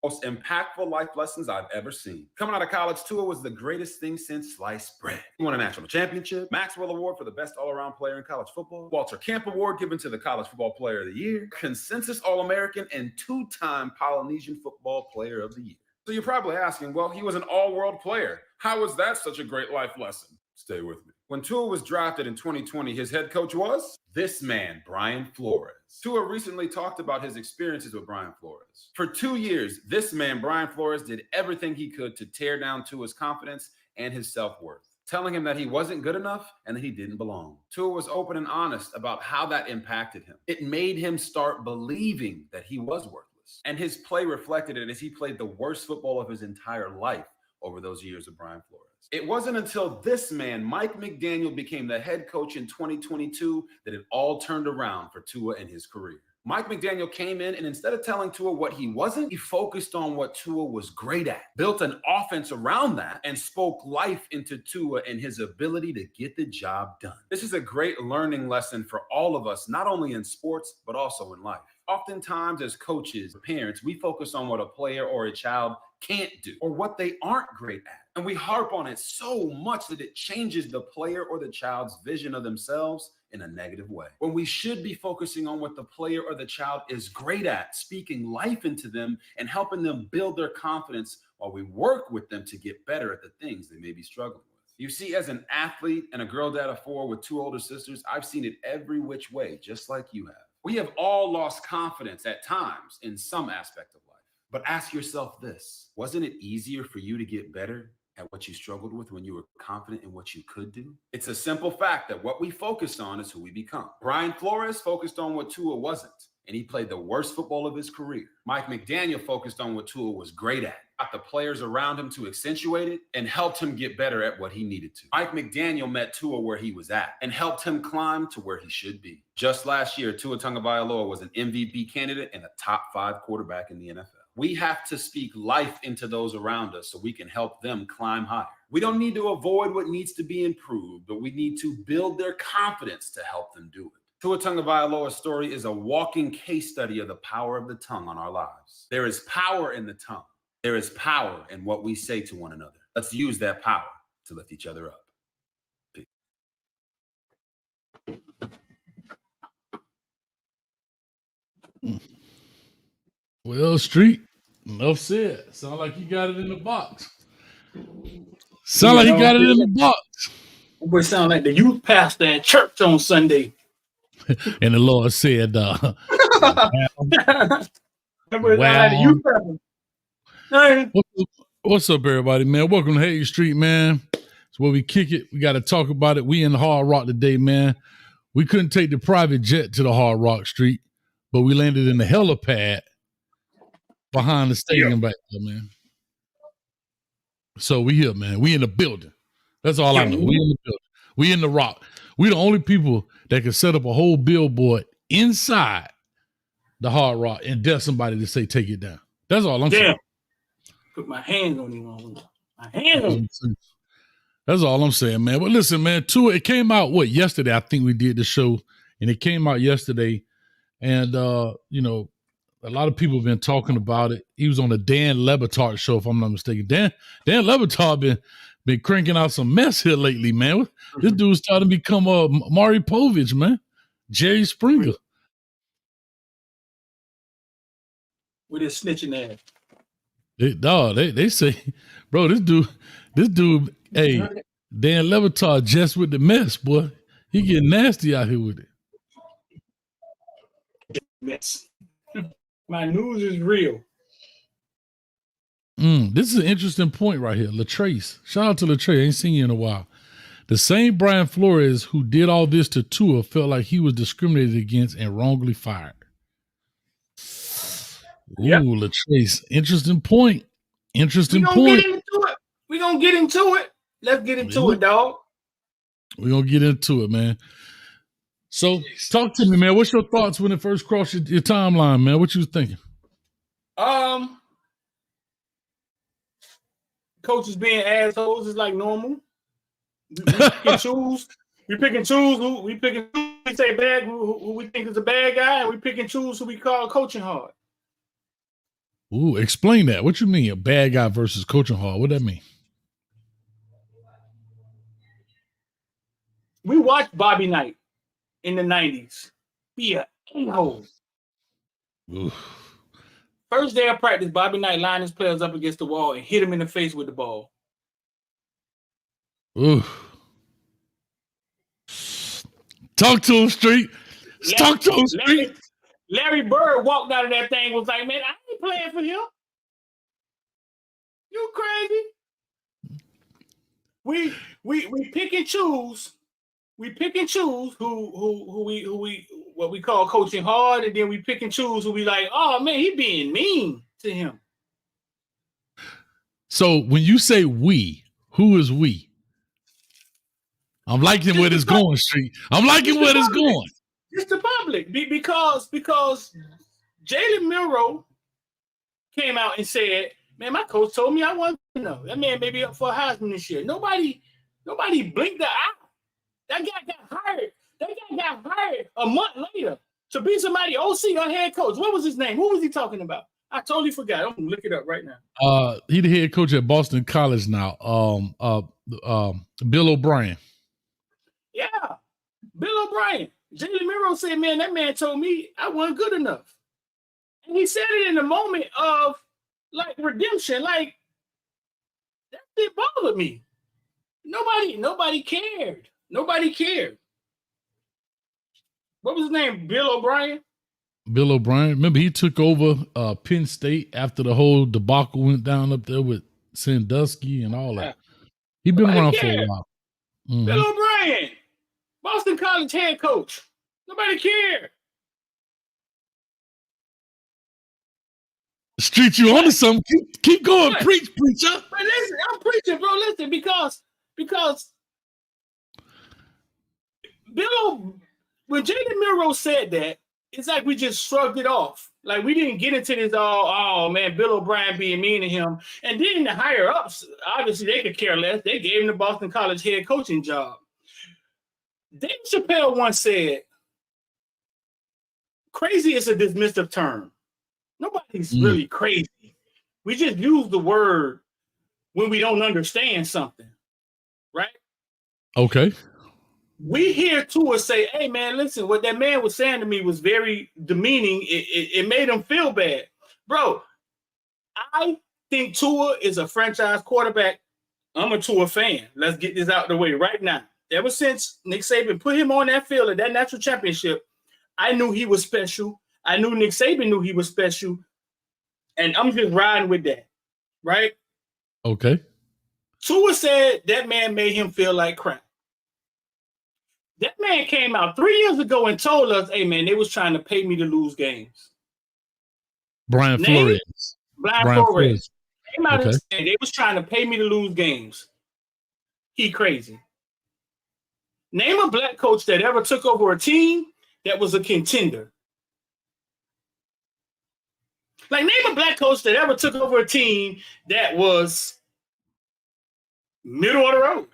Most impactful life lessons I've ever seen. Coming out of college, Tua was the greatest thing since sliced bread. He won a national championship, Maxwell Award for the best all-around player in college football, Walter Camp Award given to the College Football Player of the Year, consensus All-American, and two-time Polynesian Football Player of the Year. So you're probably asking, well, he was an all-world player. How was that such a great life lesson? Stay with me. When Tua was drafted in 2020, his head coach was this man, Brian Flores. Tua recently talked about his experiences with Brian Flores. For 2 years, this man, Brian Flores, did everything he could to tear down Tua's confidence and his self-worth, telling him that he wasn't good enough and that he didn't belong. Tua was open and honest about how that impacted him. It made him start believing that he was worthless. And his play reflected it as he played the worst football of his entire life over those years of Brian Flores. It wasn't until this man, Mike McDaniel, became the head coach in 2022 that it all turned around for Tua and his career. Mike McDaniel came in and instead of telling Tua what he wasn't, he focused on what Tua was great at, built an offense around that, and spoke life into Tua and his ability to get the job done. This is a great learning lesson for all of us, not only in sports, but also in life. Oftentimes as coaches, parents, we focus on what a player or a child can't do or what they aren't great at. And we harp on it so much that it changes the player or the child's vision of themselves in a negative way. When we should be focusing on what the player or the child is great at, speaking life into them and helping them build their confidence while we work with them to get better at the things they may be struggling with. You see, as an athlete and a girl dad of 4 with 2 older sisters, I've seen it every which way, just like you have. We have all lost confidence at times in some aspect of life. But ask yourself this, wasn't it easier for you to get better at what you struggled with when you were confident in what you could do? It's a simple fact that what we focus on is who we become. Brian Flores focused on what Tua wasn't, and he played the worst football of his career. Mike McDaniel focused on what Tua was great at, got the players around him to accentuate it, and helped him get better at what he needed to. Mike McDaniel met Tua where he was at and helped him climb to where he should be. Just last year, Tua Tagovailoa was an MVP candidate and a top 5 quarterback in the NFL. We have to speak life into those around us so we can help them climb higher. We don't need to avoid what needs to be improved, but we need to build their confidence to help them do it. Tua Tagovailoa's story is a walking case study of the power of the tongue on our lives. There is power in the tongue. There is power in what we say to one another. Let's use that power to lift each other up. Peace. Well, Street, enough said. Sound like you got it in the box. Sound like you got it in the box. That boy sound like the youth pastor at church on Sunday. And the Lord said, That boy sound like the youth pastor. What's up, everybody, man? Welcome to Hay Street, man. It's where we kick it. We got to talk about it. We in the Hard Rock today, man. We couldn't take the private jet to the Hard Rock Street, but we landed in the helipad behind the stadium back there, man. So we here, man. We in the building. That's all I know. We in the building. We in the Rock. We the only people that can set up a whole billboard inside the Hard Rock and dare somebody to say, take it down. That's all I'm saying. Put my hand on him. My hand on him. That's all I'm saying, man. But listen, man, Tua, it came out, yesterday? I think we did the show, and it came out yesterday. And, you know, a lot of people have been talking about it. He was on the Dan Le Batard show, if I'm not mistaken. Dan Le Batard been cranking out some mess here lately, man. This dude's starting to become Maury Povich, man. Jerry Springer. With his snitching ass. They say, bro, this dude, hey, Dan Le Batard just with the mess, boy. He getting nasty out here with it. Mess. My news is real. This is an interesting point right here. Latrace. Shout out to Latrace. I ain't seen you in a while. The same Brian Flores who did all this to Tua felt like he was discriminated against and wrongly fired. Yep. Ooh, Latrace. Interesting point. Interesting point. We're going to get into it. Let's get into it, dog. We're going to get into it, man. So talk to me, man. What's your thoughts when it first crossed your timeline, man? What you was thinking? Coaches being assholes is like normal. We pick and choose. We pick and choose who we pick and choose. We say bad who we think is a bad guy, and we pick and choose who we call coaching hard. Ooh, explain that. What you mean, a bad guy versus coaching hard? What that mean? We watched Bobby Knight in the 90s be a a-hole. Ooh. First day of practice, Bobby Knight lined his players up against the wall and hit him in the face with the ball. Ooh. Talk to him, Street. Talk to him, Street. Larry Bird walked out of that thing, was like, man, I ain't playing for him. You crazy? We pick and choose. We pick and choose who we what we call coaching hard, and then we pick and choose who we like, oh man, he being mean to him. So when you say we, who is we? I'm liking where this going, Street. I'm liking where this going. It's the public because Jalen Milroe came out and said, man, my coach told me I wasn't enough. That man may be up for a Heisman this year. Nobody blinked the eye. That guy got hired. That guy got hired a month later to be somebody OC or head coach. What was his name? Who was he talking about? I totally forgot. I'm gonna look it up right now. He the head coach at Boston College now. Bill O'Brien. Yeah, Bill O'Brien. Jalen Milroe said, man, that man told me I wasn't good enough. And he said it in the moment of like redemption. Like, that didn't bother me. Nobody cared. Nobody cared. What was his name? Bill O'Brien? Bill O'Brien. Remember, he took over Penn State after the whole debacle went down up there with Sandusky and all that. He's been around for a while. Mm-hmm. Bill O'Brien, Boston College head coach. Nobody cared. Street, you onto something. Keep going. What? Preach, preacher. But listen, I'm preaching, bro. Listen, because when Jalen Milroe said that, it's like we just shrugged it off. Like we didn't get into this oh man, Bill O'Brien being mean to him. And then the higher ups, obviously they could care less. They gave him the Boston College head coaching job. Dave Chappelle once said, crazy is a dismissive term. Nobody's really crazy. We just use the word when we don't understand something, right? Okay. We hear Tua say, hey, man, listen, what that man was saying to me was very demeaning. It made him feel bad. Bro, I think Tua is a franchise quarterback. I'm a Tua fan. Let's get this out of the way right now. Ever since Nick Saban put him on that field at that national championship, I knew he was special. I knew Nick Saban knew he was special. And I'm just riding with that, right? Okay. Tua said that man made him feel like crap. That man came out 3 years ago and told us, hey, man, they was trying to pay me to lose games. Brian Flores. Brian Flores. Came out and said they was trying to pay me to lose games. He crazy. Name a black coach that ever took over a team that was a contender. Like, name a black coach that ever took over a team that was middle of the road.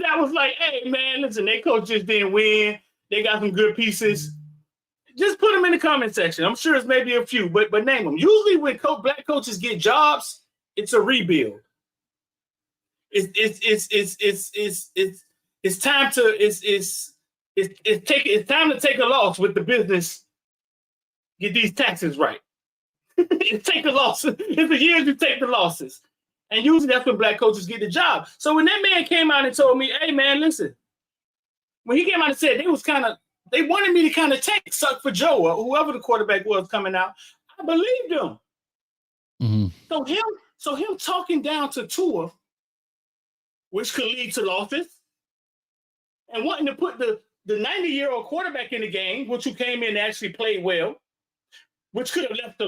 That was like, hey, man, listen, their coach just didn't win. They got some good pieces. Just put them in the comment section. I'm sure it's maybe a few, but name them. Usually when black coaches get jobs, it's a rebuild. It's time to take a loss with the business. Get these taxes right. Take the losses. It's the years you take the losses. And usually that's when black coaches get the job. So when that man came out and told me, hey, man, listen, when he came out and said they wanted me to kind of take suck for Joe or whoever the quarterback was coming out, I believed him. Mm-hmm. So him talking down to Tua, which could lead to losses, and wanting to put the 90-year-old quarterback in the game, which who came in and actually played well, which could have led to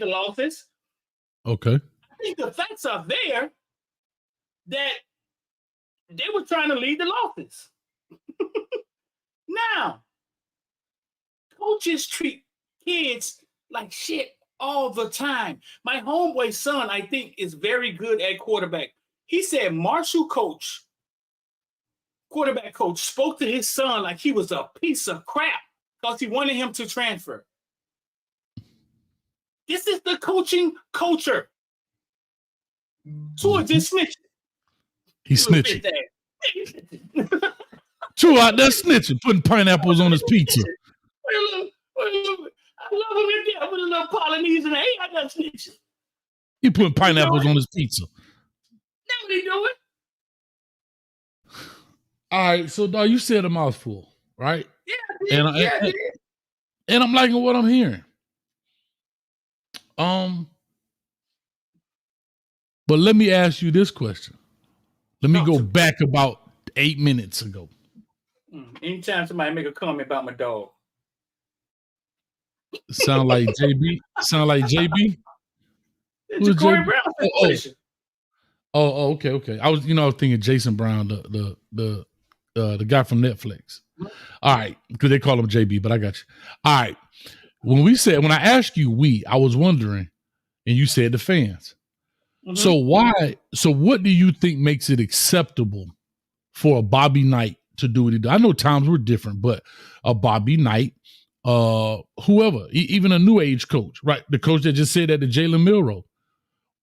losses. Okay. I think the facts are there that they were trying to lead the losses. Now, coaches treat kids like shit all the time. My homeboy's son, I think, is very good at quarterback. He said Marshall quarterback coach, spoke to his son like he was a piece of crap because he wanted him to transfer. This is the coaching culture. Tua just snitching. He's snitching. Tua out there snitching, putting pineapples on his pizza. I love him in there with a little Polynesian. Hey, I got snitching. He putting pineapples on his pizza. That's what he doing. All right, so dog, you said a mouthful, right? Yeah, And I'm liking what I'm hearing. But let me ask you this question. Let me go back about 8 minutes ago. Anytime somebody make a comment about my dog. Sound like JB? Sound like JB? It's Corey Brown situation. Okay. I was thinking Jason Brown, the guy from Netflix. All right, because they call him JB, but I got you. All right. When I asked you I was wondering, and you said the fans. Mm-hmm. So what do you think makes it acceptable for a Bobby Knight to do what he did? I know times were different, but a Bobby Knight, whoever, even a new age coach, right? The coach that just said that to Jalen Milroe.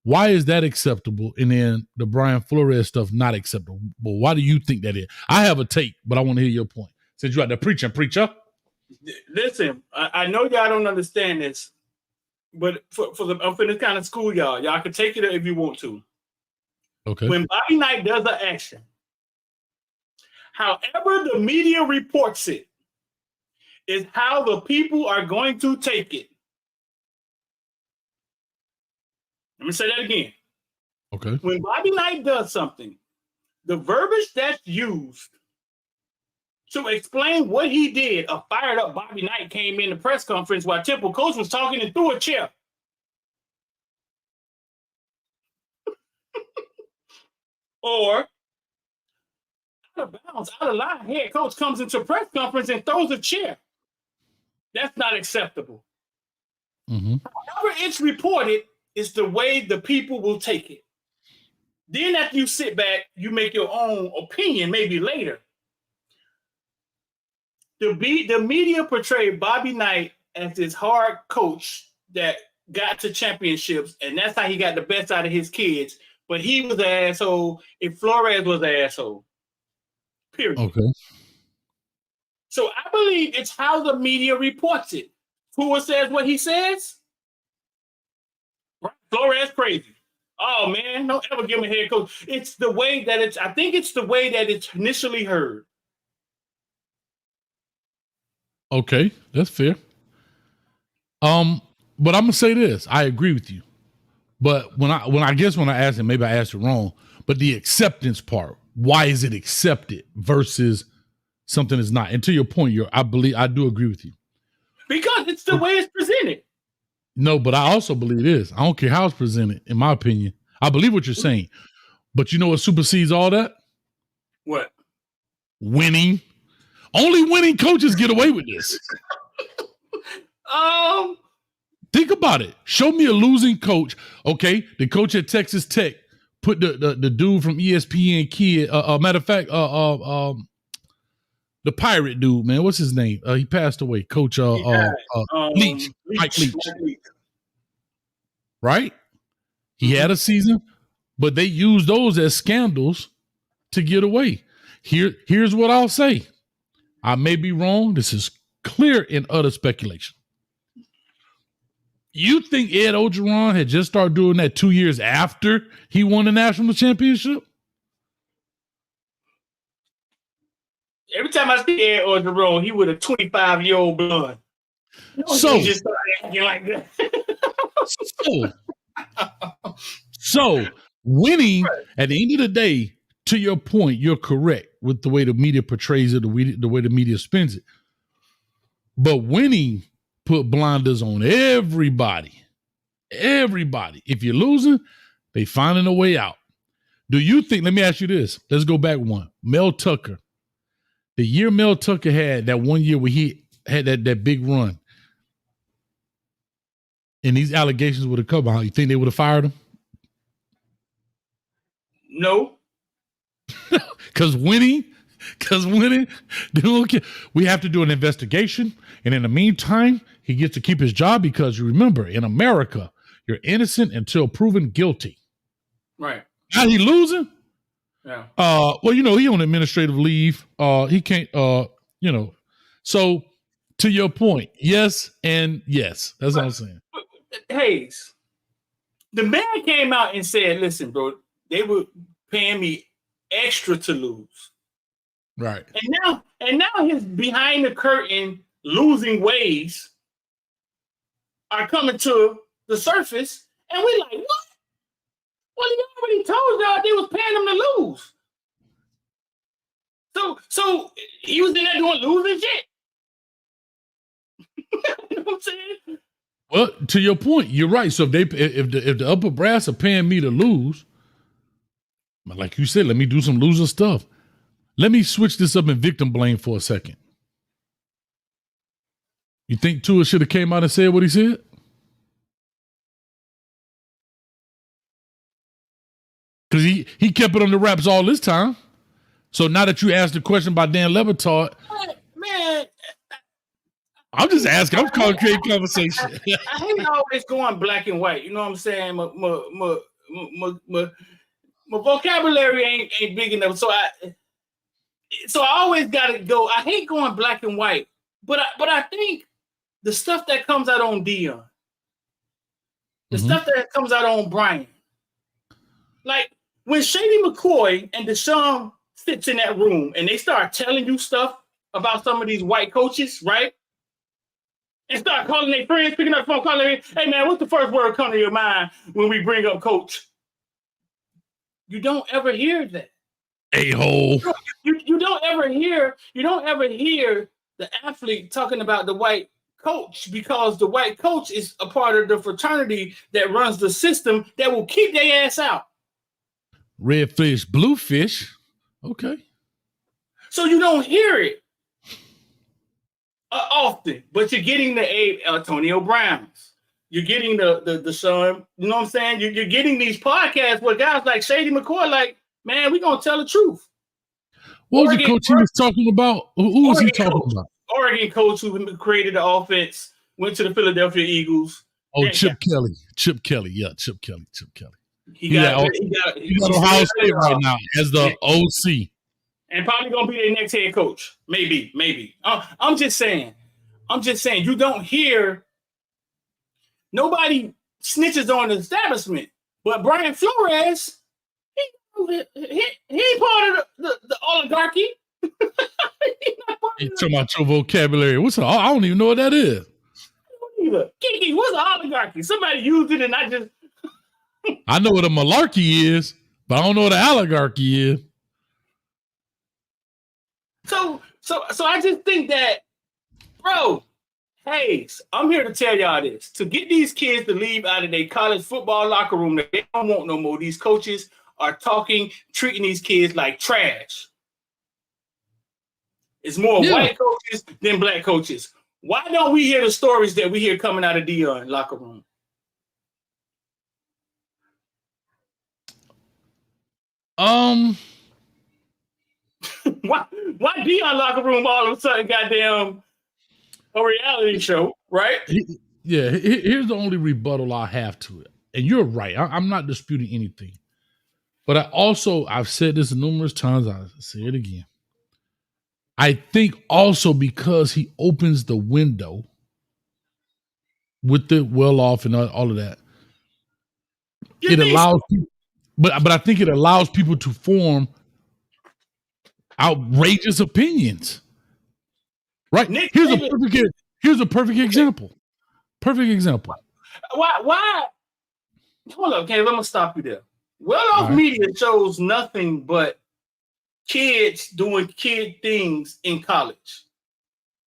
Why is that acceptable? And then the Brian Flores stuff not acceptable. But why do you think that is? I have a take, but I want to hear your point. Since you're out there preacher. Listen, I know y'all don't understand this, but I'm finna kind of school y'all. Y'all can take it if you want to. Okay. When Bobby Knight does an action, however the media reports it, is how the people are going to take it. Let me say that again. Okay. When Bobby Knight does something, the verbiage that's used to explain what he did, a fired up Bobby Knight came in the press conference while Temple coach was talking and threw a chair. Or out of bounds, out of line, head coach comes into press conference and throws a chair. That's not acceptable. Mm-hmm. However it's reported is the way the people will take it. Then after you sit back, you make your own opinion maybe later. The media portrayed Bobby Knight as this hard coach that got to championships, and that's how he got the best out of his kids. But he was an asshole if Flores was an asshole. Period. Okay. So I believe it's how the media reports it. Who says what he says? Flores crazy. Oh man, don't ever give him a head coach. It's the way that I think it's the way that it's initially heard. Okay, that's fair. But I'm gonna say this. I agree with you. But when I asked it, maybe I asked it wrong. But the acceptance part, why is it accepted versus something is not? And to your point, I do agree with you. Because it's the way it's presented. No, but I also believe it is. I don't care how it's presented, in my opinion. I believe what you're saying. But you know what supersedes all that? What? Winning. Only winning coaches get away with this. Think about it. Show me a losing coach. Okay, the coach at Texas Tech put the dude from ESPN kid. Matter of fact, the pirate dude, man, what's his name? He passed away. Coach Leach. Mike Leach. Right? He had a season, but they used those as scandals to get away. Here's what I'll say. I may be wrong. This is clear and utter speculation. You think Ed Orgeron had just started doing that 2 years after he won the national championship? Every time I see Ed Orgeron, he with a 25-year-old blonde. He just started acting like that. So winning at the end of the day, to your point, you're correct with the way the media portrays it, the way the media spins it. But winning put blinders on everybody. Everybody. If you're losing, they finding a way out. Do you think, let me ask you this. Let's go back one. Mel Tucker. The year Mel Tucker had that 1 year where he had that big run. And these allegations would have come out. You think they would have fired him? No. Because winning Because winning, we have to do an investigation. And in the meantime, he gets to keep his job because you remember, in America, you're innocent until proven guilty. Right. How he losing? Yeah. Well, he on administrative leave. He can't, so to your point, yes and yes. That's what I'm saying. Hayes, the man came out and said, listen, bro, they were paying me extra to lose. Right. And now his behind the curtain losing ways are coming to the surface, and we're like, what? Well, he already told y'all they was paying him to lose. So he was in there doing losing shit. You know what I'm saying? Well, to your point, you're right. So if the upper brass are paying me to lose, like you said, let me do some loser stuff. Let me switch this up and victim blame for a second. You think Tua should have came out and said what he said? Because he kept it on the wraps all this time. So now that you asked the question about Dan Le Batard, man, I'm just asking. I'm calling create conversation. I hate always going black and white. You know what I'm saying? My vocabulary ain't big enough, so I always gotta go. I hate going black and white, but I think the stuff that comes out on Dion, the stuff that comes out on Brian, like when Shady McCoy and Deshaun sits in that room and they start telling you stuff about some of these white coaches, right? And start calling their friends, picking up the phone, calling them, hey man, what's the first word come to your mind when we bring up coach? You don't ever hear that. A-hole. You don't ever hear the athlete talking about the white coach, because the white coach is a part of the fraternity that runs the system that will keep their ass out. Red fish, blue fish. Okay. So you don't hear it often, but you're getting the Antonio Browns. You're getting the son, you know what I'm saying? You're getting these podcasts where guys like Shady McCoy, like, man, we're going to tell the truth. What was the coach he was talking about? Who was he talking about? Oregon coach who created the offense, went to the Philadelphia Eagles. Oh, Chip Kelly. Chip Kelly. Yeah, Chip Kelly. He got Ohio State right now as the OC. And probably going to be their next head coach. Maybe. I'm just saying, you don't hear, nobody snitches on the establishment. But Brian Flores, he part of the oligarchy. You talking about your vocabulary. I don't even know what that is. Kiki, what's an oligarchy? Somebody used it and I just... I know what a malarkey is, but I don't know what an oligarchy is. So I just think that, bro, Hayes, I'm here to tell y'all this. To get these kids to leave out of their college football locker room that they don't want no more, these coaches are treating these kids like trash. It's more white coaches than black coaches. Why don't we hear the stories that we hear coming out of Dion locker room? Why Dion locker room all of a sudden goddamn a reality show, right? Here's the only rebuttal I have to it. And you're right. I'm not disputing anything. But I've said this numerous times. I'll say it again. I think also because he opens the window with the well-off and all of that, it allows people, but I think it allows people to form outrageous opinions. Right? Here's a perfect example. Perfect example. Why? Hold up, okay, I'm gonna stop you there. Well-off media shows nothing but kids doing kid things in college.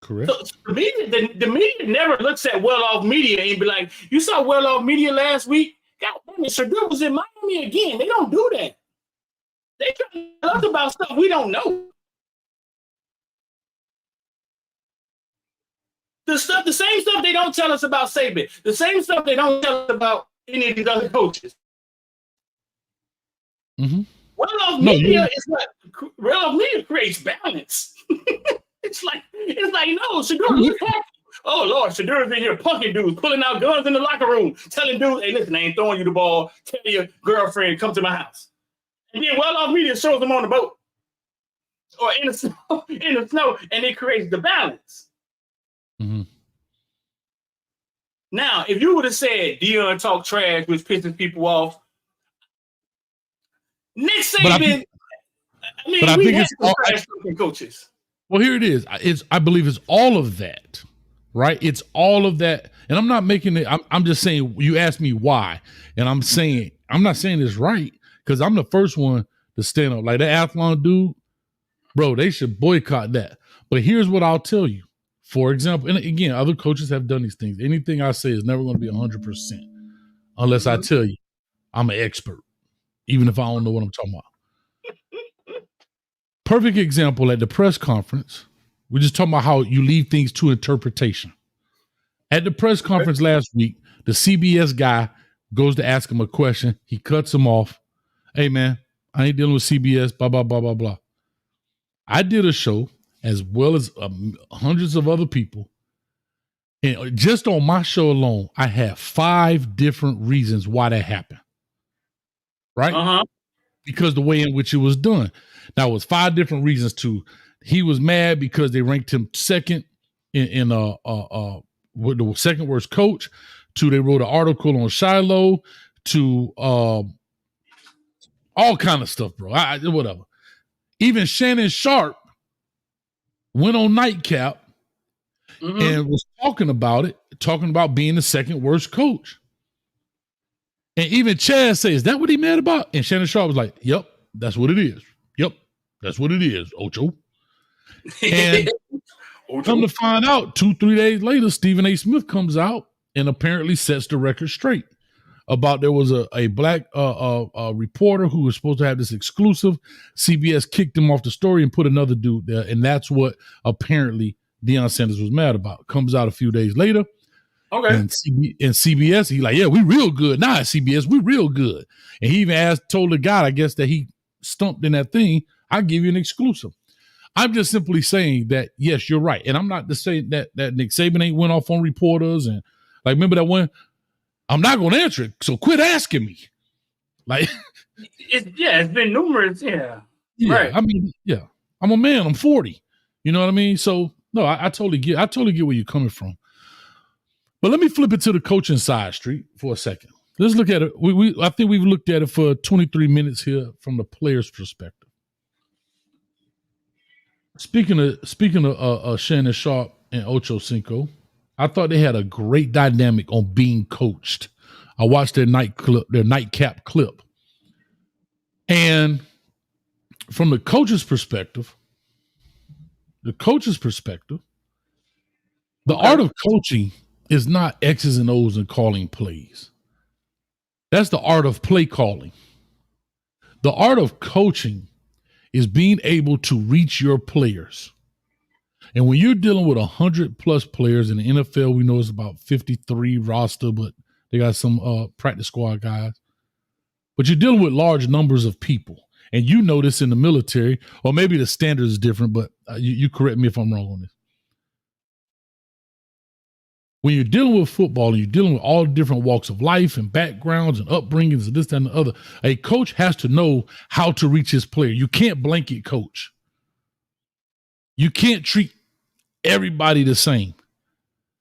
Correct. So the media never looks at well-off media and be like, you saw well-off media last week? God damn it, Shador was in Miami again. They don't do that. They try to tell us about stuff we don't know. The same stuff they don't tell us about Saban. The same stuff they don't tell us about any of these other coaches. Mm-hmm. Well-off No, media is like well-off media creates balance. it's like no, Shador, look happy. Oh Lord, Shador's in here punking dudes, pulling out guns in the locker room, telling dudes, "Hey, listen, I ain't throwing you the ball. Tell your girlfriend come to my house." And then well-off media shows them on the boat or in the snow, and it creates the balance. Mm-hmm. Now, if you would have said Deion talk trash, which pisses people off, Nick Saban. We had some trash coaches. Well, here it is. I believe it's all of that, right? It's all of that, and I'm not making it. I'm just saying. You asked me why, and I'm saying I'm not saying it's right because I'm the first one to stand up. Like that Athlon dude, bro. They should boycott that. But here's what I'll tell you. For example, and again, other coaches have done these things. Anything I say is never going to be 100% unless I tell you I'm an expert, even if I don't know what I'm talking about. Perfect example at the press conference. We're just talking about how you leave things to interpretation. At the press conference last week, the CBS guy goes to ask him a question. He cuts him off. Hey, man, I ain't dealing with CBS, blah, blah, blah, blah, blah. I did a show as well as hundreds of other people. And just on my show alone, I have 5 different reasons why that happened. Right? Uh-huh. Because the way in which it was done. Now, it was 5 different reasons to. He was mad because they ranked him second in with the second worst coach. 2, they wrote an article on Shiloh. To all kind of stuff, bro. Whatever. Even Shannon Sharp went on Nightcap and was talking about being the second worst coach. And even Chad says, is that what he mad about? And Shannon Sharp was like, yep, that's what it is. Yep, that's what it is, Ocho. And come to find out, 2-3 days later, Stephen A. Smith comes out and apparently sets the record straight about there was a black reporter who was supposed to have this exclusive. CBS kicked him off the story and put another dude there. And that's what apparently Deion Sanders was mad about. Comes out a few days later. Okay. And CBS, he like, yeah, we real good. Nah, CBS, we real good. And he even told the guy, I guess, that he stumped in that thing, I'll give you an exclusive. I'm just simply saying that, yes, you're right. And I'm not to say that Nick Saban ain't went off on reporters. And like, remember that one? I'm not going to answer it. So quit asking me. Like, it's been numerous. Yeah. Right. I mean, yeah, I'm a man. I'm 40. You know what I mean? So no, I totally get where you're coming from. But let me flip it to the coaching side, Street, for a second. Let's look at it. I think we've looked at it for 23 minutes here from the player's perspective. Speaking of Shannon Sharp and Ocho Cinco, I thought they had a great dynamic on being coached. I watched their nightcap clip. And from the coach's perspective, the art of coaching is not X's and O's and calling plays. That's the art of play calling. The art of coaching is being able to reach your players. And when you're dealing with 100+ players in the NFL, we know it's about 53 roster, but they got some practice squad guys. But you're dealing with large numbers of people. And you know this in the military, or maybe the standard is different, but you correct me if I'm wrong on this. When you're dealing with football and you're dealing with all different walks of life and backgrounds and upbringings and this, that, and the other, a coach has to know how to reach his player. You can't blanket coach. You can't treat everybody the same.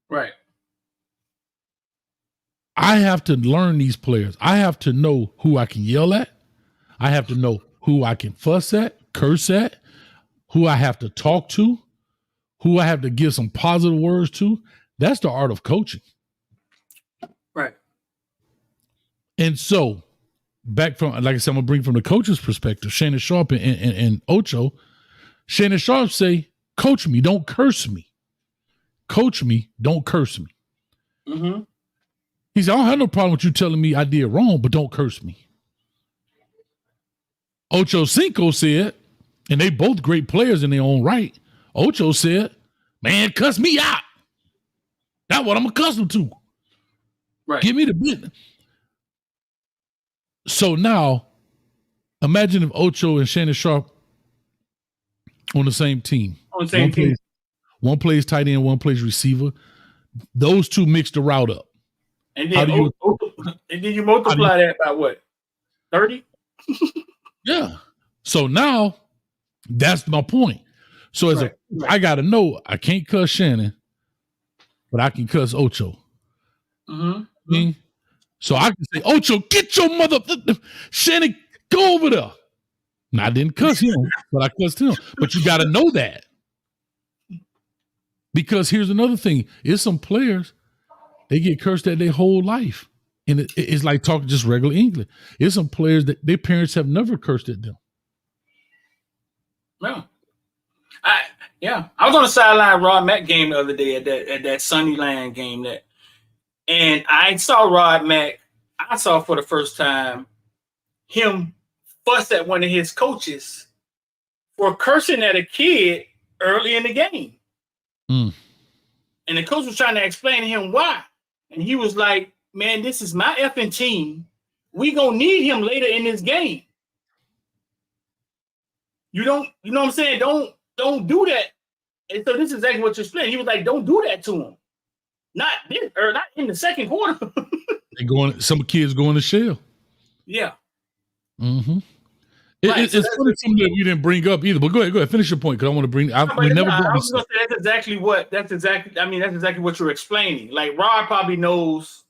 Right. I have to learn these players. I have to know who I can yell at. I have to know who I can fuss at, curse at, who I have to talk to, who I have to give some positive words to. That's the art of coaching. Right. And so back from, like I said, I'm going to bring from the coach's perspective, Shannon Sharp and Ocho. Shannon Sharp say, coach me, don't curse me. Coach me, don't curse me. Mm-hmm. He said, I don't have no problem with you telling me I did wrong, but don't curse me. Ocho Cinco said, and they both great players in their own right. Ocho said, man, cuss me out. That's what I'm accustomed to. Right. Give me the business. So now Imagine if Ocho and Shannon Sharp on the same team. On the same team. One plays tight end, one plays receiver. Those two mix the route up. And then you multiply that by what? 30? Yeah. So now that's my point. So I got to know I can't cuss Shannon, but I can cuss Ocho. Mm-hmm. So I can say, Ocho, get your mother. Shannon, go over there. Now, I didn't cuss him, but I cussed him. But you got to know that. Because here's another thing. It's some players, they get cursed at their whole life. And it's like talking just regular English. It's some players that their parents have never cursed at them. No. I was on the sideline Rod Mack game the other day at that Sunnyland game and I saw Rod Mack. I saw for the first time him fuss at one of his coaches for cursing at a kid early in the game. And the coach was trying to explain to him why. And he was like, man, this is my effing team. We gonna need him later in this game. You know what I'm saying? Don't do that. And so this is exactly what you're explaining. He was like, don't do that to him. Not in the second quarter. Some kids going to shell. Yeah. Mm-hmm. It's funny something that we didn't bring up either. But go ahead, finish your point because I want to bring. I was going to say that's exactly what you're explaining. Like Rod probably knows.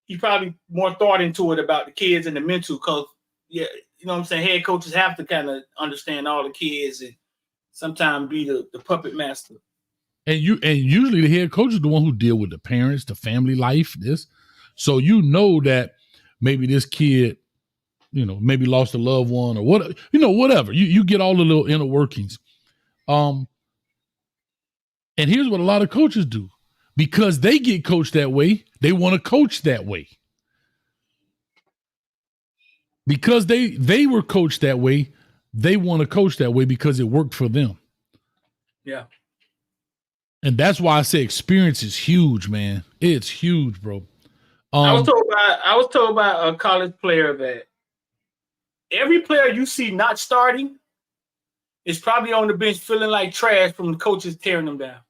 He probably more thought into it about the kids and the mental because you know what I'm saying. Head coaches have to kind of understand all the kids and sometimes be the puppet master. And usually the head coach is the one who deal with the parents, the family life. So you know that maybe this kid, maybe lost a loved one or whatever. You get all the little inner workings. And here's what a lot of coaches do. Because they get coached that way, they want to coach that way. Because they were coached that way, they want to coach that way because it worked for them. Yeah. And that's why I say experience is huge, man. It's huge, bro. I was told by a college player that every player you see not starting is probably on the bench feeling like trash from the coaches tearing them down.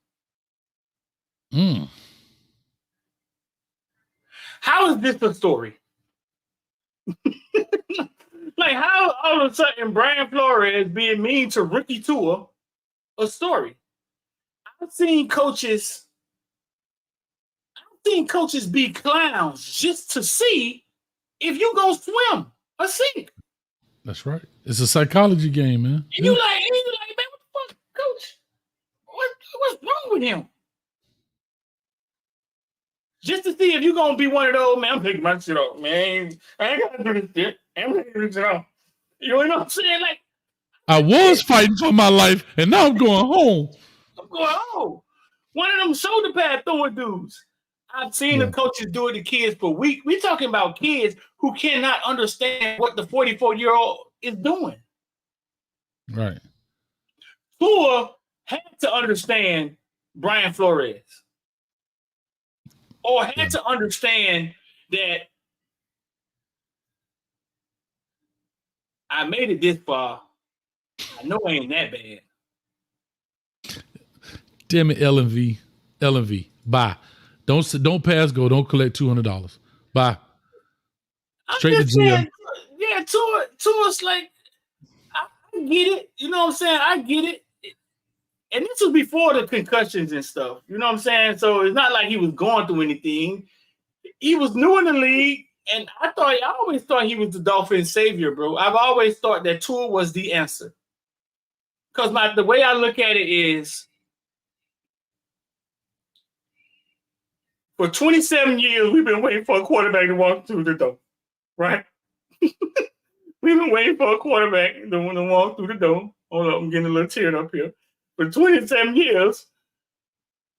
How is this a story? Like how all of a sudden Brian Flores being mean to rookie Tua a story? I've seen coaches be clowns just to see if you gonna swim or sink. That's right. It's a psychology game, man. And you like, man, what the fuck, coach? What's wrong with him? Just to see if you're gonna be one of those, man, I'm taking my shit off, man. I ain't gotta do this shit. I'm taking this shit off. You know what I'm saying? Like I was fighting for my life, and now I'm going home. One of them shoulder pad throwing dudes. I've seen the coaches do it to kids for weeks. We're talking about kids who cannot understand what the 44-year-old is doing. Right. Tua had to understand Brian Flores. Or had to understand that I made it this far. I know I ain't that bad. Damn it, LMV. Bye. Don't pass go. Don't collect $200. Bye. Straight to jail. Yeah, Tua's like, I get it. You know what I'm saying? I get it. And this was before the concussions and stuff. You know what I'm saying? So it's not like he was going through anything. He was new in the league, and I always thought he was the Dolphins' savior, bro. I've always thought that Tua was the answer. Because the way I look at it is, for 27 years, we've been waiting for a quarterback to walk through the door, right? We've been waiting for a quarterback to walk through the door. Hold up, I'm getting a little teared up here. For 27 years,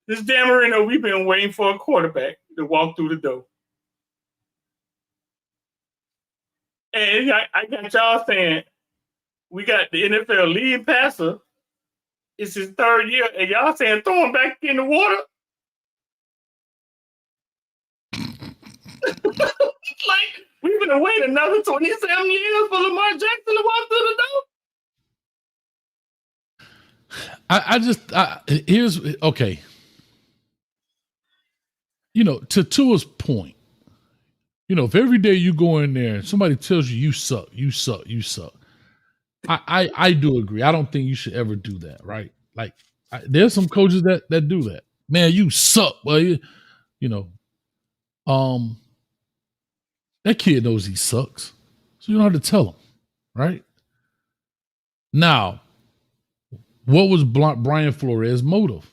this damn arena, we've been waiting for a quarterback to walk through the door. And I got y'all saying, we got the NFL leading passer. It's his third year, and y'all saying throw him back in the water. Like, we're going to wait another 27 years for Lamar Jackson to walk through the door? Here's okay. You know, to Tua's point, you know, if every day you go in there and somebody tells you you suck, I do agree. I don't think you should ever do that, right? Like, there's some coaches that do that. Man, you suck, boy. You know, that kid knows he sucks, so you don't have to tell him, right? Now, what was Brian Flores' motive?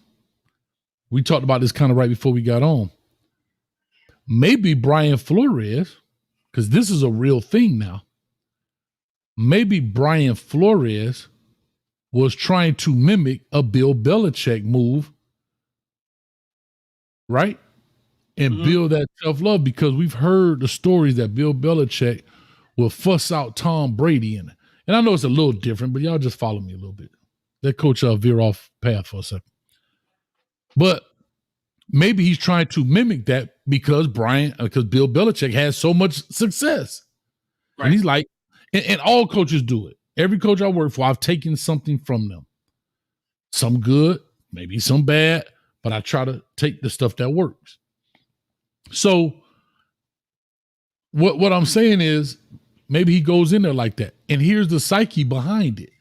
We talked about this kind of right before we got on. Maybe Brian Flores, because this is a real thing now, maybe Brian Flores was trying to mimic a Bill Belichick move, right? And build that self-love, because we've heard the stories that Bill Belichick will fuss out Tom Brady. And I know it's a little different, but y'all just follow me a little bit. That coach veer off path for a second. But maybe he's trying to mimic that because Bill Belichick has so much success. Right. And he's like, and all coaches do it. Every coach I work for, I've taken something from them. Some good, maybe some bad, but I try to take the stuff that works. So what I'm saying is maybe he goes in there like that. And here's the psyche behind it.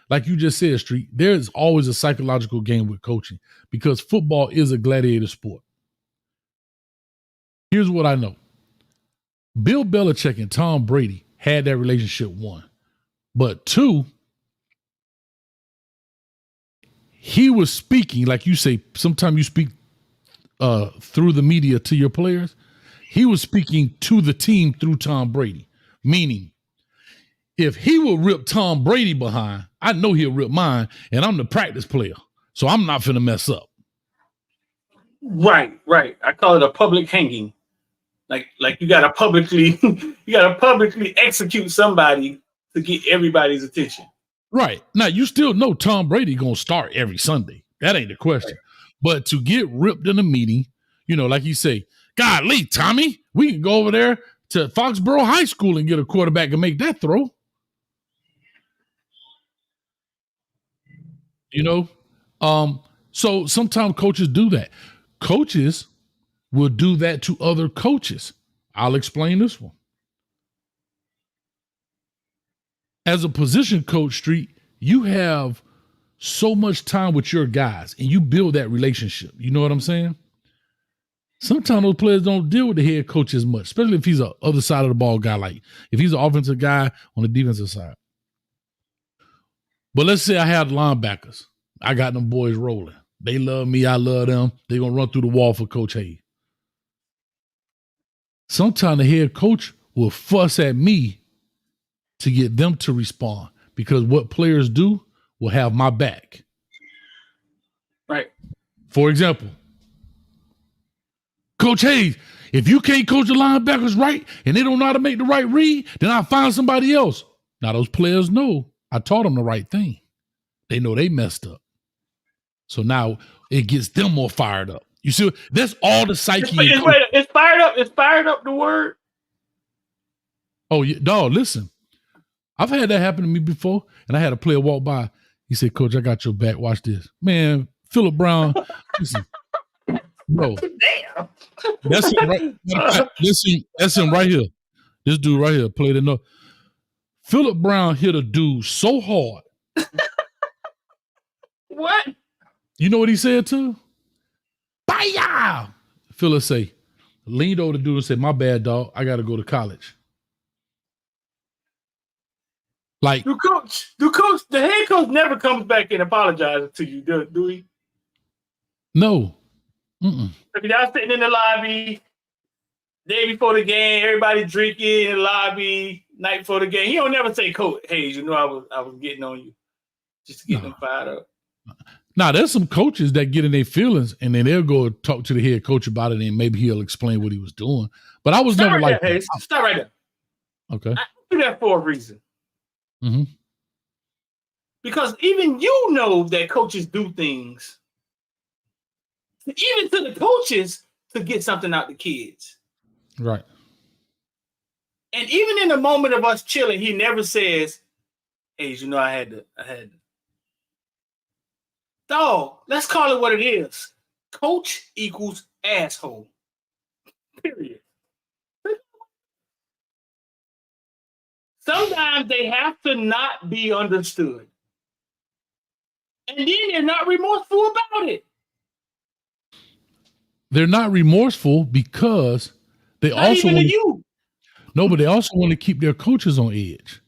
Like you just said, Street, there's always a psychological game with coaching because football is a gladiator sport. Here's what I know. Bill Belichick and Tom Brady had that relationship, one. But two, he was speaking, like you say, sometimes you speak through the media to your players. He was speaking to the team through Tom Brady, meaning if he will rip Tom Brady behind, I know he'll rip mine, and I'm the practice player, so I'm not finna mess up. Right. I call it a public hanging. Like you gotta publicly execute somebody to get everybody's attention. Right. Now you still know Tom Brady gonna start every Sunday. That ain't the question. Right. But to get ripped in a meeting, you know, like you say, golly, Tommy, we can go over there to Foxborough High School and get a quarterback and make that throw. You know, so sometimes coaches do that. Coaches will do that to other coaches. I'll explain this one. As a position coach, Street, you have so much time with your guys and you build that relationship. You know what I'm saying? Sometimes those players don't deal with the head coach as much, especially if he's a other side of the ball guy, like if he's an offensive guy on the defensive side. But let's say I have linebackers. I got them boys rolling. They love me. I love them. They're going to run through the wall for Coach Hayes. Sometimes the head coach will fuss at me to get them to respond because what players do will have my back. Right. For example, Coach Hayes, if you can't coach the linebackers right and they don't know how to make the right read, then I'll find somebody else. Now, those players know I taught them the right thing. They know they messed up. So now it gets them more fired up. You see, that's all the psyche. It's fired up. It's fired up the word. Oh, yeah, dog, listen. I've had that happen to me before, and I had a player walk by. He said, Coach, I got your back. Watch this. Man, Phillip Brown, listen. Bro. Damn. That's him right, that's him right here. This dude right here played enough. Phillip Brown hit a dude so hard. What? You know what he said to? Bye-ya! Phillip say, leaned over the dude and said, my bad, dog. I got to go to college. Like, the head coach never comes back and apologizes to you, do he? No. If you're not sitting in the lobby, day before the game, everybody drinking in the lobby, night before the game, he don't never say, Coach Hayes, you know I was getting on you just to get them fired up. Now, there's some coaches that get in their feelings and then they'll go talk to the head coach about it and maybe he'll explain what he was doing. But I was never like that. Hayes. Stop right there. Okay. I do that for a reason. Mm-hmm. Because even you know that coaches do things, even to the coaches, to get something out the kids. Right. And even in the moment of us chilling, he never says, "Hey, you know, I had to." Dog, let's call it what it is. Coach equals asshole. Period. Sometimes they have to not be understood. And then they're not remorseful about it. They're not remorseful because they Not also even want to you. no, but they also want to keep their coaches on edge,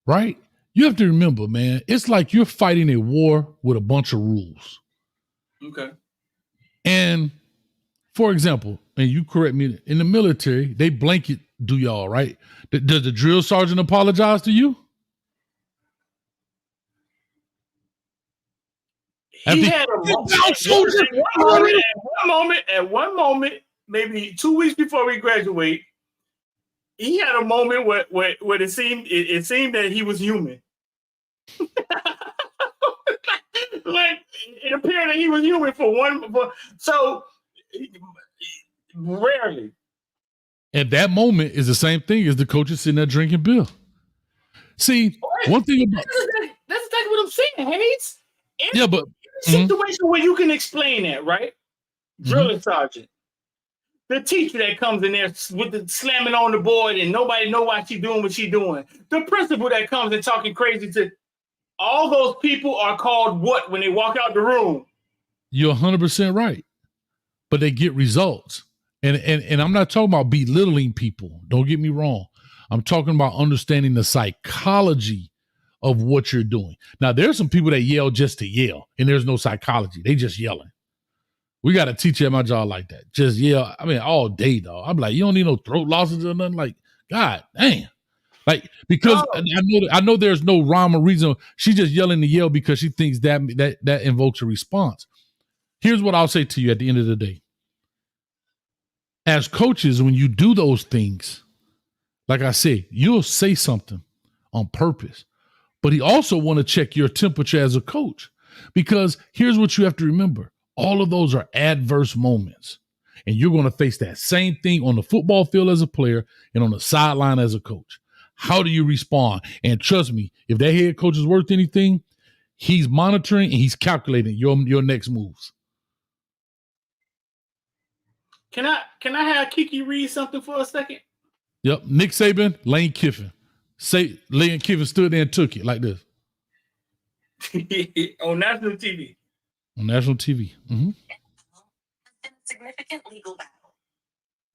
right? You have to remember, man, it's like you're fighting a war with a bunch of rules. Okay. And for example, and you correct me, in the military, they blanket do y'all, right? Does the drill sergeant apologize to you? He had a at one moment, maybe 2 weeks before we graduate, he had a moment where it seemed that he was human. Like it appeared that he was human so rarely. And that moment is the same thing as the coaches sitting there drinking beer. See, one thing about that's exactly what I'm saying, Hayes. Yeah, but situation where you can explain that, right? Drilling sergeant, the teacher that comes in there with the slamming on the board and nobody know why she's doing what she's doing. The principal that comes and talking crazy to all those people are called what when they walk out the room? You're 100% right. But they get results. And I'm not talking about belittling people. Don't get me wrong. I'm talking about understanding the psychology of what you're doing. Now, there's some people that yell just to yell, and there's no psychology. They just yelling. We got to teach you at my job like that. Just yell. I mean, all day, dog. I'm like, you don't need no throat losses or nothing. Like, God damn. Like, because I know there's no rhyme or reason. She's just yelling to yell because she thinks that invokes a response. Here's what I'll say to you at the end of the day. As coaches, when you do those things, like I say, you'll say something on purpose. But he also want to check your temperature as a coach. Because here's what you have to remember. All of those are adverse moments. And you're going to face that same thing on the football field as a player and on the sideline as a coach. How do you respond? And trust me, if that head coach is worth anything, he's monitoring and he's calculating your next moves. Can I have Kiki read something for a second? Yep. Nick Saban, Lane Kiffin. Lane Kiffin stood there and took it like this. On national TV. On national TV. Mm-hmm. In a significant legal battle,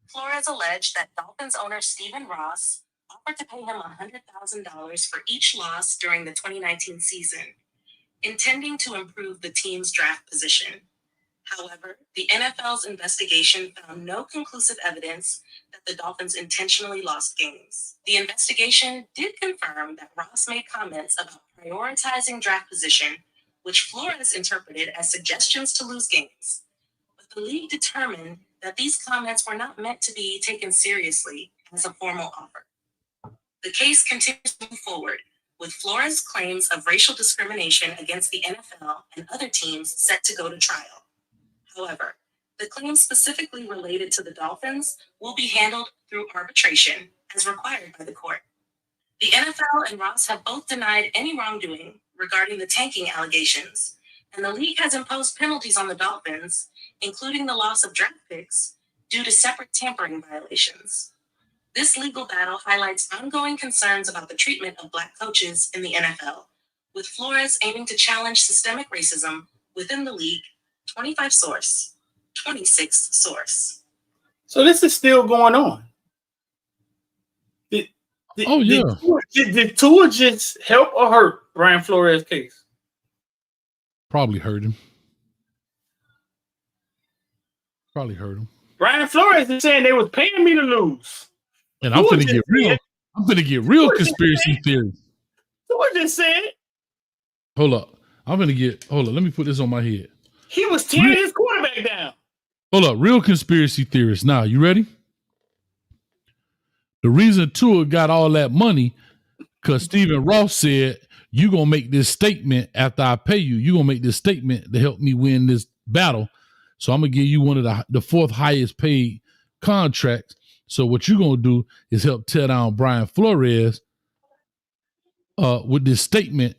Flores alleged that Dolphins owner Stephen Ross offered to pay him $100,000 for each loss during the 2019 season, intending to improve the team's draft position. However, the NFL's investigation found no conclusive evidence that the Dolphins intentionally lost games. The investigation did confirm that Ross made comments about prioritizing draft position, which Flores interpreted as suggestions to lose games. But the league determined that these comments were not meant to be taken seriously as a formal offer. The case continues to move forward, with Flores' claims of racial discrimination against the NFL and other teams set to go to trial. However, the claims specifically related to the Dolphins will be handled through arbitration as required by the court. The NFL and Ross have both denied any wrongdoing regarding the tanking allegations, and the league has imposed penalties on the Dolphins, including the loss of draft picks, due to separate tampering violations. This legal battle highlights ongoing concerns about the treatment of Black coaches in the NFL, with Flores aiming to challenge systemic racism within the league. 25 source, 26 source. So this is still going on. Did Tua just help or hurt Brian Flores' case? Probably hurt him. Brian Flores is saying they was paying me to lose. And I'm gonna get real. I'm gonna get real conspiracy theories. Tua just said. Hold up. Let me put this on my head. He was tearing his quarterback down. Hold up. Real conspiracy theorists. Now, you ready? The reason Tua got all that money, because Stephen Ross said, you're going to make this statement after I pay you. You're going to make this statement to help me win this battle. So I'm going to give you one of the fourth highest paid contracts. So what you're gonna do is help tear down Brian Flores with this statement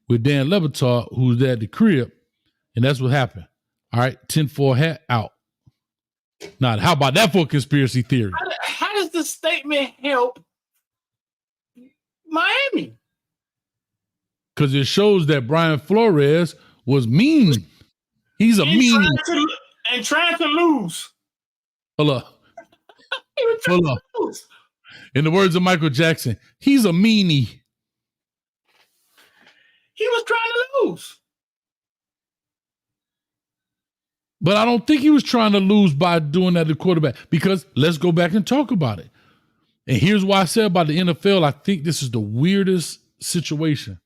with Dan Lebatard, who's there at the crib, and that's what happened. All right, 10-4 hat out. Now, how about that for a conspiracy theory? How does the statement help Miami? Because it shows that Brian Flores was mean. He's a mean. Trying to lose. Hold up. In the words of Michael Jackson, he's a meanie. He was trying to lose. But I don't think he was trying to lose by doing that to quarterback, because let's go back and talk about it. And here's why I said about the NFL, I think this is the weirdest situation.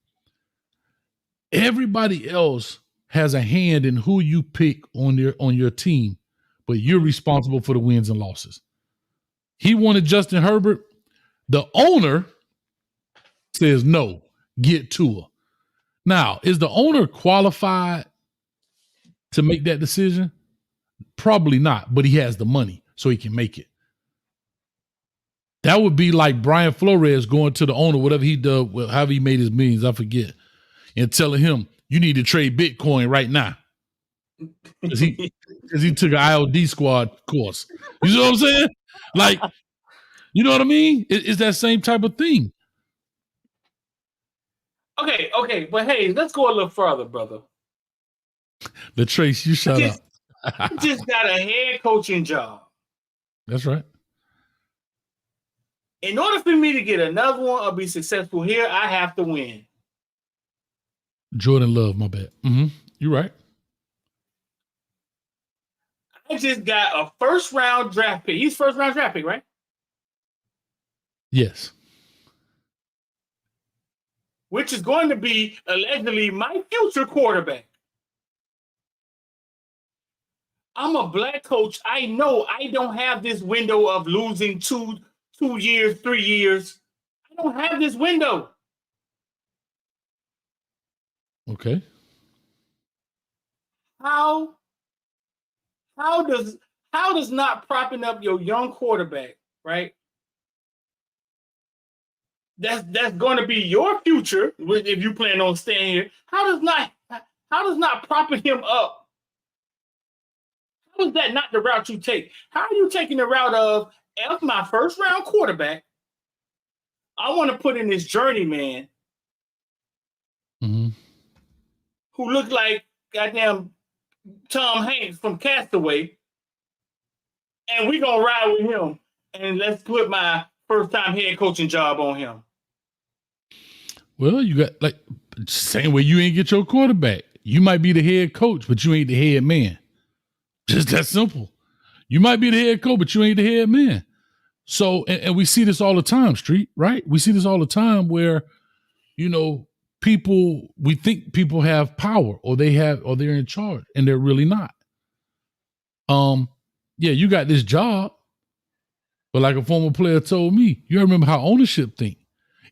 Everybody else has a hand in who you pick on your team, but you're responsible for the wins and losses. He wanted Justin Herbert. The owner says, no, get Tua. Now, is the owner qualified to make that decision? Probably not, but he has the money, so he can make it. That would be like Brian Flores going to the owner, whatever he does, however he made his millions, I forget, and telling him, you need to trade Bitcoin right now. Because he took an IOD Squad course. You know what I'm saying? Like, you know what I mean? It's that same type of thing. Okay, but hey, let's go a little further, brother. Latrace, you shut up. You just got a head coaching job. That's right. In order for me to get another one or be successful here, I have to win. Jordan Love, my bad. You're right. I just got a first-round draft pick. He's first-round draft pick, right? Yes. Which is going to be allegedly my future quarterback. I'm a black coach. I know I don't have this window of losing 2 years, 3 years. I don't have this window. Okay. How does not propping up your young quarterback, right? That's going to be your future if you plan on staying here. How does not propping him up? How is that not the route you take? How are you taking the route of my first round quarterback? I want to put in this journeyman who looked like goddamn Tom Hanks from Castaway, and we're gonna ride with him, and let's put my first time head coaching job on him. Well, you got like same way you ain't get your quarterback. You might be the head coach, but you ain't the head man. Just that simple. You might be the head coach, but you ain't the head man. So, and we see this all the time, Street, right? We see this all the time where, you know, we think people have power or they're in charge, and they're really not. Yeah, you got this job, but like a former player told me, you remember how ownership think.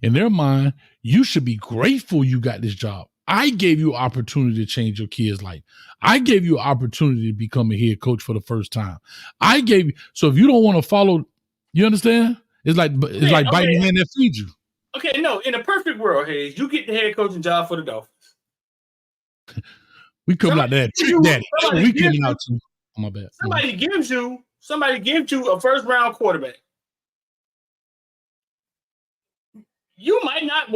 In their mind, you should be grateful you got this job. I gave you opportunity to change your kid's life. I gave you opportunity to become a head coach for the first time. So if you don't want to follow, you understand? It's like biting the hand that feeds you. Okay, no, in a perfect world, Hayes, you get the head coaching job for the Dolphins. We come out there, daddy. We coming out too. Oh, my bad. Somebody gives you a first round quarterback. You might not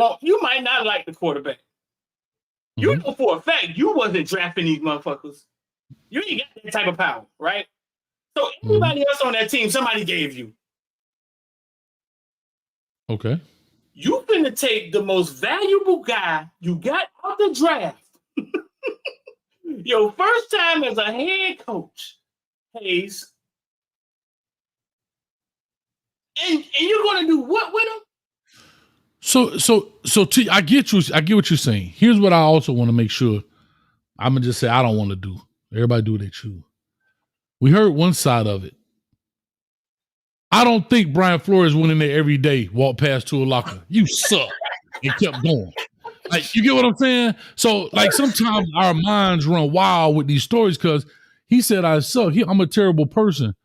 like the quarterback. You know for a fact you wasn't drafting these motherfuckers. You ain't got that type of power, right? So everybody else on that team, somebody gave you. Okay. You finna take the most valuable guy you got out the draft. Your first time as a head coach, Hayes. And you're gonna do what with him? I get what you're saying. Here's what I also want to make sure. I'm gonna just say I don't want to do. Everybody do what they choose. We heard one side of it. I don't think Brian Flores went in there every day, walked past to a locker. You suck, and kept going. Like, you get what I'm saying? So, like, sometimes our minds run wild with these stories because he said I suck. I'm a terrible person.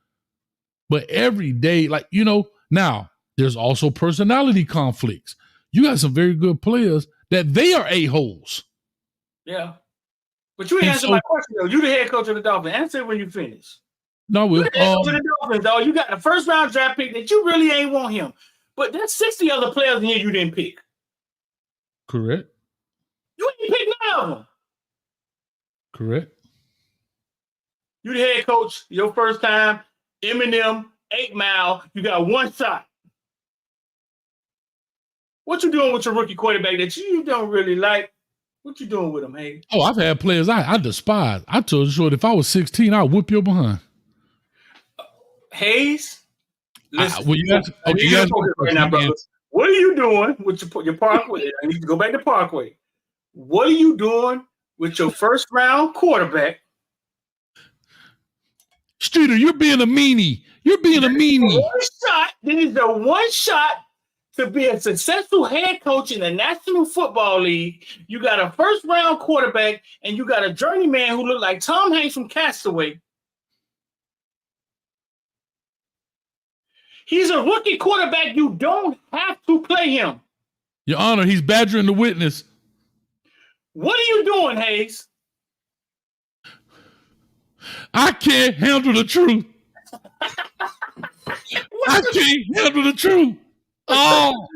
But every day, like, now there's also personality conflicts. You got some very good players that they are a-holes. Yeah. But you ain't answer my question, though. You the head coach of the Dolphins. Answer it when you finish. No, you the head coach of the Dolphins, dog. You got the first round draft pick that you really ain't want him. But there's 60 other players in here you didn't pick. Correct. You ain't pick none of them. Correct. You the head coach, your first time, Eminem, 8 Mile, you got one shot. What you doing with your rookie quarterback that you don't really like? What you doing with him, Hayes? Oh, I've had players I despise. I told you, short, if I was 16, I'd whoop your behind. Hayes? Listen, right now, brother. What are you doing with your Parkway? I need to go back to Parkway. What are you doing with your first round quarterback? Streeter, you're being a meanie. You're being a meanie. This is the one shot to be a successful head coach in the National Football League. You got a first round quarterback and you got a journeyman who looked like Tom Hanks from Castaway. He's a rookie quarterback. You don't have to play him. Your Honor, he's badgering the witness. What are you doing, Hayes? I can't handle the truth. I can't handle the truth. Oh,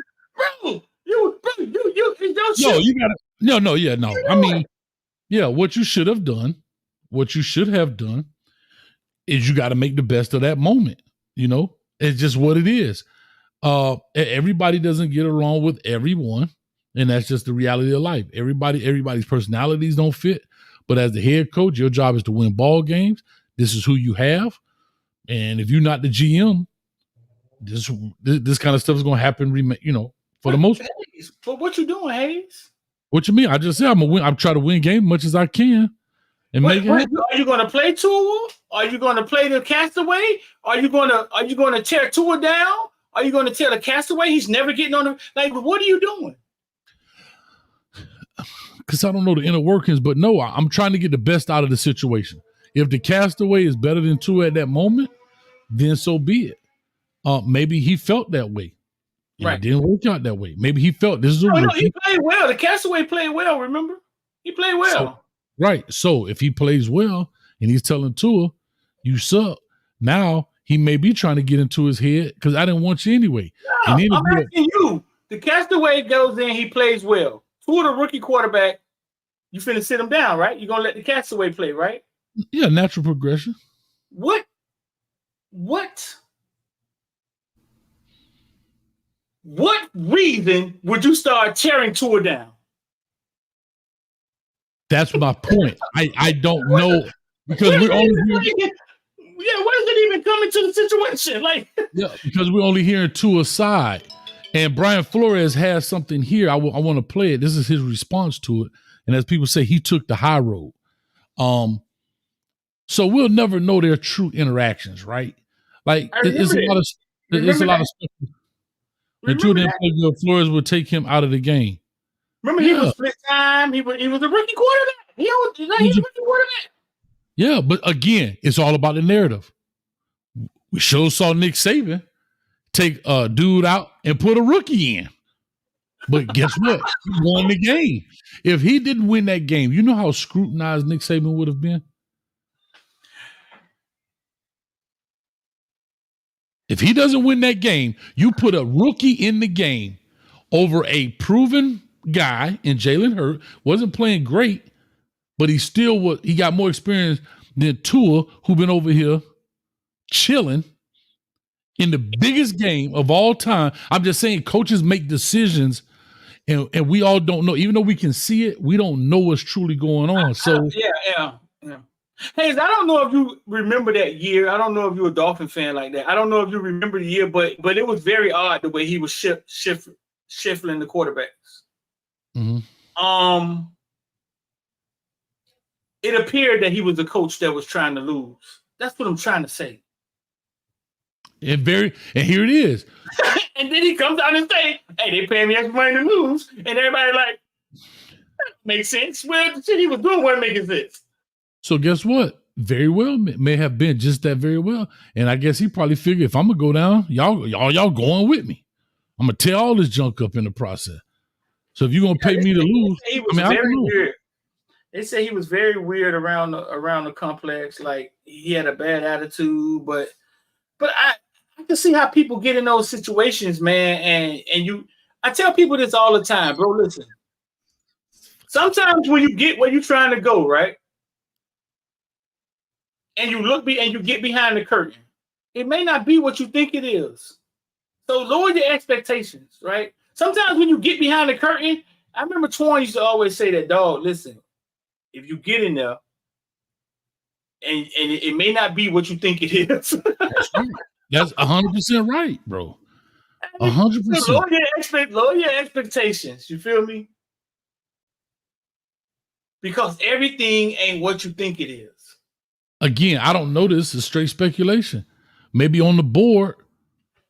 bro, you gotta no. I mean, yeah, what you should have done is you got to make the best of that moment. It's just what it is. Everybody doesn't get along with everyone, and that's just the reality of life. Everybody's personalities don't fit. But as the head coach, your job is to win ball games. This is who you have, and if you're not the GM, this kind of stuff is going to happen. For the most part. But what you doing, Hayes? What you mean? I just said I'm gonna win. I'm trying to win games as much as I can, and make it happen. Are you going to play Tua? Are you going to play the Castaway? Are you going to tear Tua down? Are you going to tear the Castaway? He's never getting on the What are you doing? Because I don't know the inner workings, but no, I'm trying to get the best out of the situation. If the Castaway is better than Tua at that moment, then so be it. Maybe he felt that way. Right. It didn't work out that way. Maybe he felt this is a rookie. No, he played well. The Castaway played well, remember? He played well. So if he plays well and he's telling Tua, you suck, now he may be trying to get into his head because I didn't want you anyway. No, I'm asking you. The Castaway goes in, he plays well. Tua, the rookie quarterback, you finna sit him down, right? You're going to let the Castaway play, right? Yeah, natural progression. What reason would you start tearing Tua down? That's my point. I don't know because we're only hearing. Yeah, what does it even come into the situation? Because we're only hearing Tua's side, and Brian Flores has something here. I want to play it. This is his response to it, and as people say, he took the high road. So we'll never know their true interactions, right? It's a lot of stuff. Until then, Flores would take him out of the game. Remember, he was split time. He was a rookie quarterback. He was a rookie quarterback. Yeah, but again, it's all about the narrative. We saw Nick Saban take a dude out and put a rookie in. But guess what? He won the game. If he didn't win that game, you know how scrutinized Nick Saban would have been? If he doesn't win that game, you put a rookie in the game over a proven guy in Jalen Hurts, wasn't playing great, but he got more experience than Tua, who been over here chilling in the biggest game of all time. I'm just saying coaches make decisions and we all don't know. Even though we can see it, we don't know what's truly going on. So yeah. Hayes, I don't know if you remember that year. I don't know if you're a Dolphin fan like that. I don't know if you remember the year, but it was very odd the way he was shuffling the quarterbacks. Mm-hmm. It appeared that he was a coach that was trying to lose. That's what I'm trying to say. And here it is. And then he comes out and say, "Hey, they paying me extra money to lose," and everybody that makes sense. Well, the shit he was doing wasn't making sense. So guess what? very well may have been just that very well. And I guess he probably figured if I'm gonna go down, y'all going with me. I'm gonna tear all this junk up in the process. So if you're gonna pay me to lose, he was I very don't know. weird. They say he was very weird around the complex. Like he had a bad attitude, but I can see how people get in those situations, man. And I tell people this all the time, bro. Listen, sometimes when you get where you're trying to go, right, and you get behind the curtain, it may not be what you think it is. So lower your expectations, right? Sometimes when you get behind the curtain, I remember Twan used to always say that, dog, listen, if you get in there and it may not be what you think it is. That's right. That's 100% right, bro. 100%. Lower your expectations. You feel me? Because everything ain't what you think it is. Again, I don't know. This is straight speculation. Maybe on the board,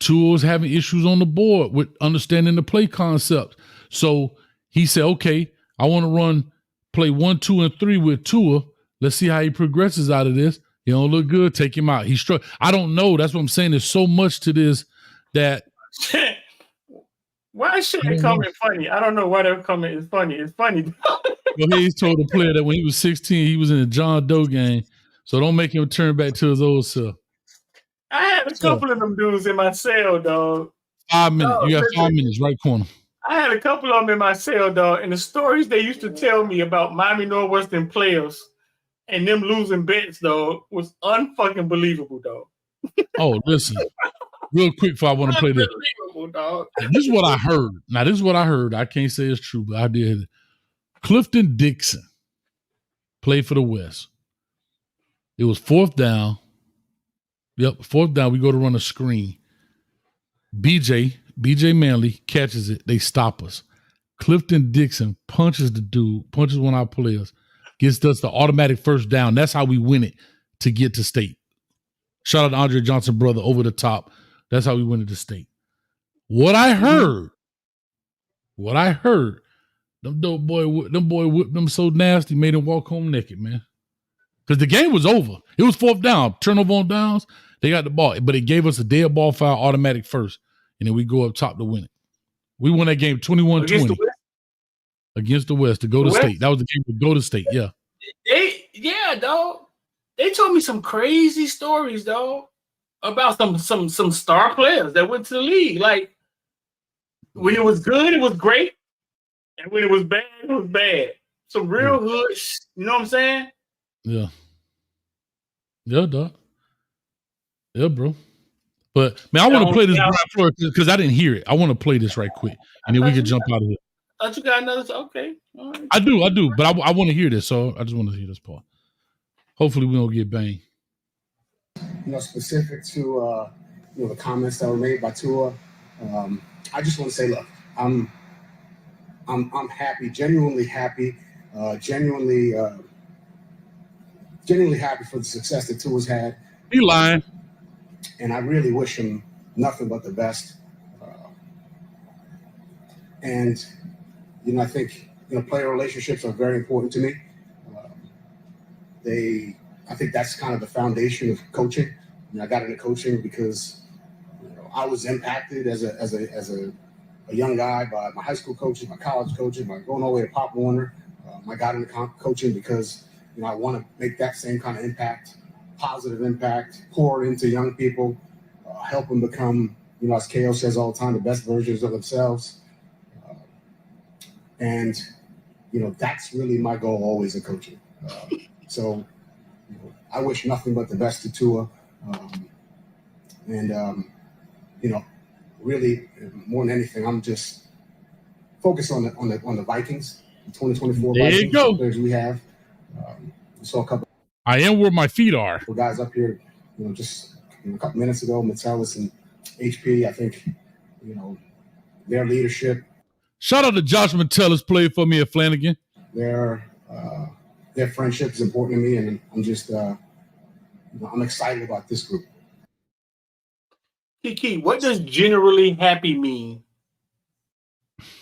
Tua was having issues on the board with understanding the play concept. So he said, okay, I want to play 1, 2, and 3 with Tua. Let's see how he progresses out of this. He don't look good. Take him out. He's struck. I don't know. That's what I'm saying. There's so much to this that. Why is shit coming funny? I don't know why that comment is funny. It's funny. Well, he's told the player that when he was 16, he was in a John Doe game. So don't make him turn back to his old self. I had a couple of them dudes in my cell, dog. 5 minutes. You got 5 minutes, right corner. I had a couple of them in my cell, dog. And the stories they used to tell me about Miami Northwestern players and them losing bets, dog, was unfucking believable, dog. Oh, listen. Real quick before I want to play this. Dog. This is what I heard. Now, this is what I heard. I can't say it's true, but I did hear it. Clifton Dixon played for the West. It was 4th down. Yep, 4th down. We go to run a screen. BJ Manley catches it. They stop us. Clifton Dixon punches the dude, punches one of our players, gets us the automatic first down. That's how we win it to get to state. Shout out to Andre Johnson, brother, over the top. That's how we win it to state. What I heard, them boy whipped them so nasty, made him walk home naked, man. Because the game was over. It was 4th down. Turnover on downs. They got the ball. But it gave us a dead ball foul automatic first. And then we go up top to win it. We won that game 21-20. Against the West to go to state. That was the game to go to state, yeah. Yeah, dog. They told me some crazy stories, dog, about some star players that went to the league. Like, when it was good, it was great. And when it was bad, it was bad. Some real hood, you know what I'm saying? Yeah. Yeah, dog. Yeah, bro. But, man, I want to play this Brian Flores because I didn't hear it. I want to play this right quick. And then we can jump out of here. Thought you got another. Okay. All right. I do. But I want to hear this. So I just want to hear this part. Hopefully we don't get banged. Specific to, the comments that were made by Tua, I just want to say, look, I'm happy, genuinely happy, genuinely happy for the success that Tua's had. He lying. And I really wish him nothing but the best. And I think player relationships are very important to me. I think that's kind of the foundation of coaching. I got into coaching because I was impacted as a young guy by my high school coaches, my college coaches, by going all the way to Pop Warner. I got into coaching because I want to make that same kind of impact, positive impact, pour into young people, help them become, as KO says all the time, the best versions of themselves. And that's really my goal always in coaching. So I wish nothing but the best to Tua. Really more than anything, I'm just focused on the Vikings, the 2024 there Vikings. You go. Players we have. We saw a couple. I am where my feet are. Guys up here, just a couple minutes ago, Metellus and HP. I think, their leadership. Shout out to Josh Metellus, played for me at Flanagan. Their friendship is important to me, and I'm just I'm excited about this group. Kiki, what does generally happy mean?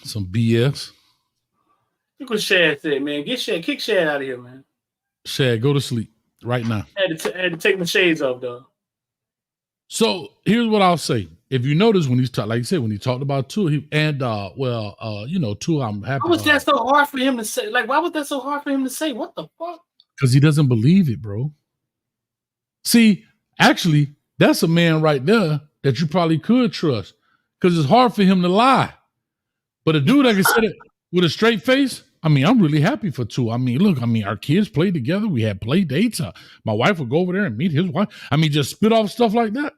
Some BS. Look what Shad said, man. Kick Shad out of here, man. Shad, go to sleep. right now. I had to take my shades off, though. So here's what I'll say. If you notice when he's talking, like you said, when he talked about Tua, Tua, I'm happy. Why was that so hard for him to say? Like, why was that so hard for him to say? What the fuck? Because he doesn't believe it, bro. See, actually, that's a man right there that you probably could trust. Because it's hard for him to lie. But a dude that can say it with a straight face, I mean, I'm really happy for Tua. I mean, look, our kids played together. We had play dates. My wife would go over there and meet his wife. I mean, just spit off stuff like that.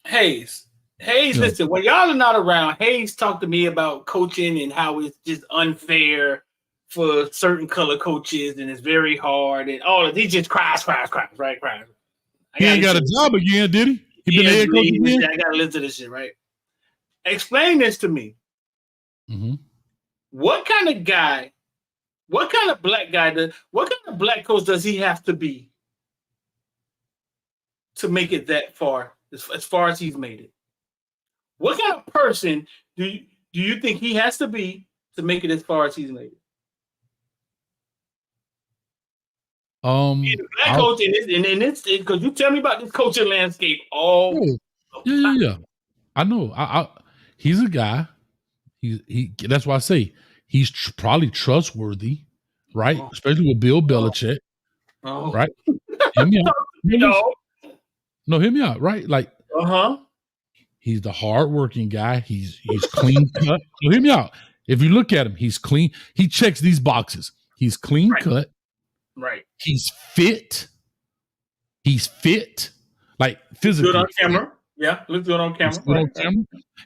Hayes, listen, when y'all are not around, Hayes talked to me about coaching and how it's just unfair for certain color coaches and it's very hard and all of he just cries, right? Cries. He ain't got a job again, did he? He been a head coach again? I gotta listen to this shit, right? Explain this to me. Mm-hmm. What kind of black coach does he have to be to make it that far, as far as he's made it? What kind of person do you think he has to be to make it as far as he's made it? He's a black coach in this because you tell me about this coaching landscape all. Yeah. I know. He's a guy. He. That's why I say he's probably trustworthy, right? Oh. Especially with Bill Belichick, right? Hear me out. No, hear me out, right? Like, he's the hardworking guy. He's clean cut. So hear me out. If you look at him, he's clean. He checks these boxes. He's clean cut. Right. He's fit. Like physically. Good on camera. Yeah, looks good on camera.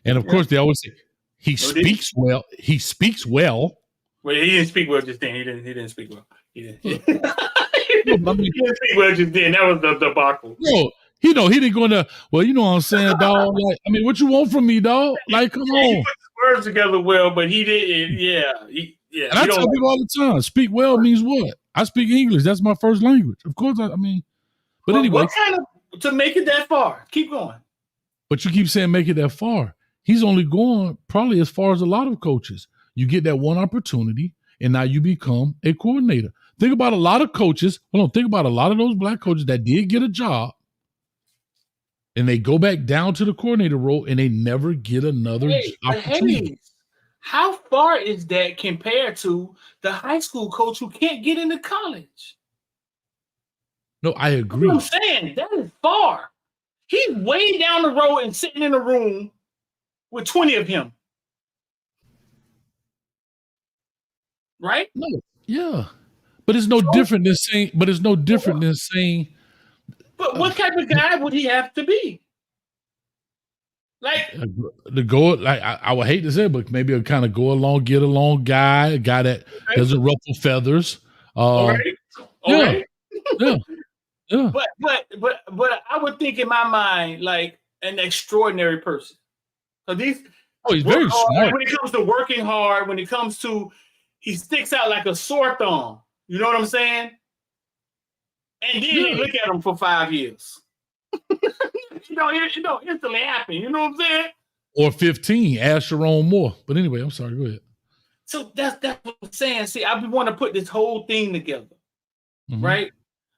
And of course, they always say he speaks well. He speaks well. Well, he didn't speak well just then. He didn't speak well. He didn't speak well just then. That was the debacle. No, he didn't go into, well, you know what I'm saying, dog? Like, I mean, what you want from me, dog? Like, come on. He put his words together well, but he didn't. Yeah. And I tell people all the time, speak well means what? I speak English. That's my first language. Of course, but anyway. What kind of, to make it that far? Keep going. But you keep saying make it that far. He's only going probably as far as a lot of coaches. You get that one opportunity, and now you become a coordinator. Think about a lot of coaches. Think about a lot of those black coaches that did get a job, and they go back down to the coordinator role, and they never get another opportunity. How far is that compared to the high school coach who can't get into college? No, I agree. You know what I'm saying? That is far. He's way down the road and sitting in a room with 20 of him. Right? No, yeah. But it's no different than saying, But what type of guy would he have to be? Like to go, like I would hate to say it, but maybe a kind of go along, get along guy, a guy that doesn't ruffle feathers. Okay. Yeah. But I would think in my mind like an extraordinary person. So he's very smart. When it comes to working hard, when it comes to he sticks out like a sore thumb. You know what I'm saying? And then you look at him for 5 years. It don't instantly happen. You know what I'm saying? Or 15, ask Sharon Moore. But anyway, I'm sorry. Go ahead. So that's what I'm saying. See, I want to put this whole thing together, right?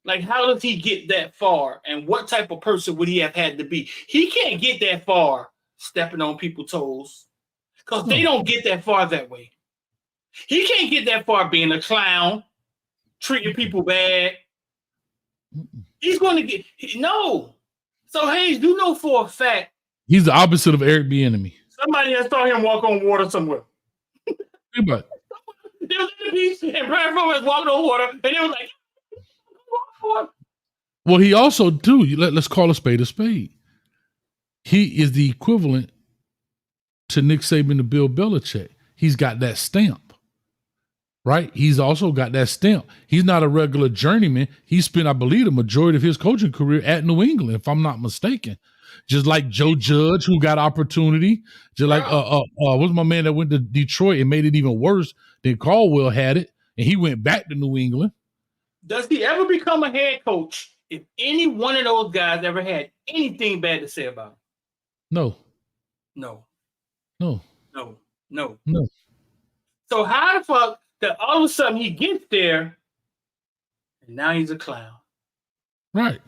Like, how does he get that far? And what type of person would he have had to be? He can't get that far stepping on people's toes because they don't get that far that way. He can't get that far being a clown, treating people bad. He's going to get no. So Hayes, do know for a fact he's the opposite of Eric Bieniemy. Somebody has saw him walk on water somewhere. Think about it. They was in the beach and Brian Flores walked on water, and they was like, "Walk." Well, he also too. Let's call a spade a spade. He is the equivalent to Nick Saban to Bill Belichick. He's got that stamp, right? He's also got that stamp. He's not a regular journeyman. He spent, I believe, the majority of his coaching career at New England, if I'm not mistaken. Just like Joe Judge, who got opportunity. Just like what's my man that went to Detroit and made it even worse than Caldwell had it, and he went back to New England. Does he ever become a head coach if any one of those guys ever had anything bad to say about him? No. So how the fuck that all of a sudden he gets there and now he's a clown? Right.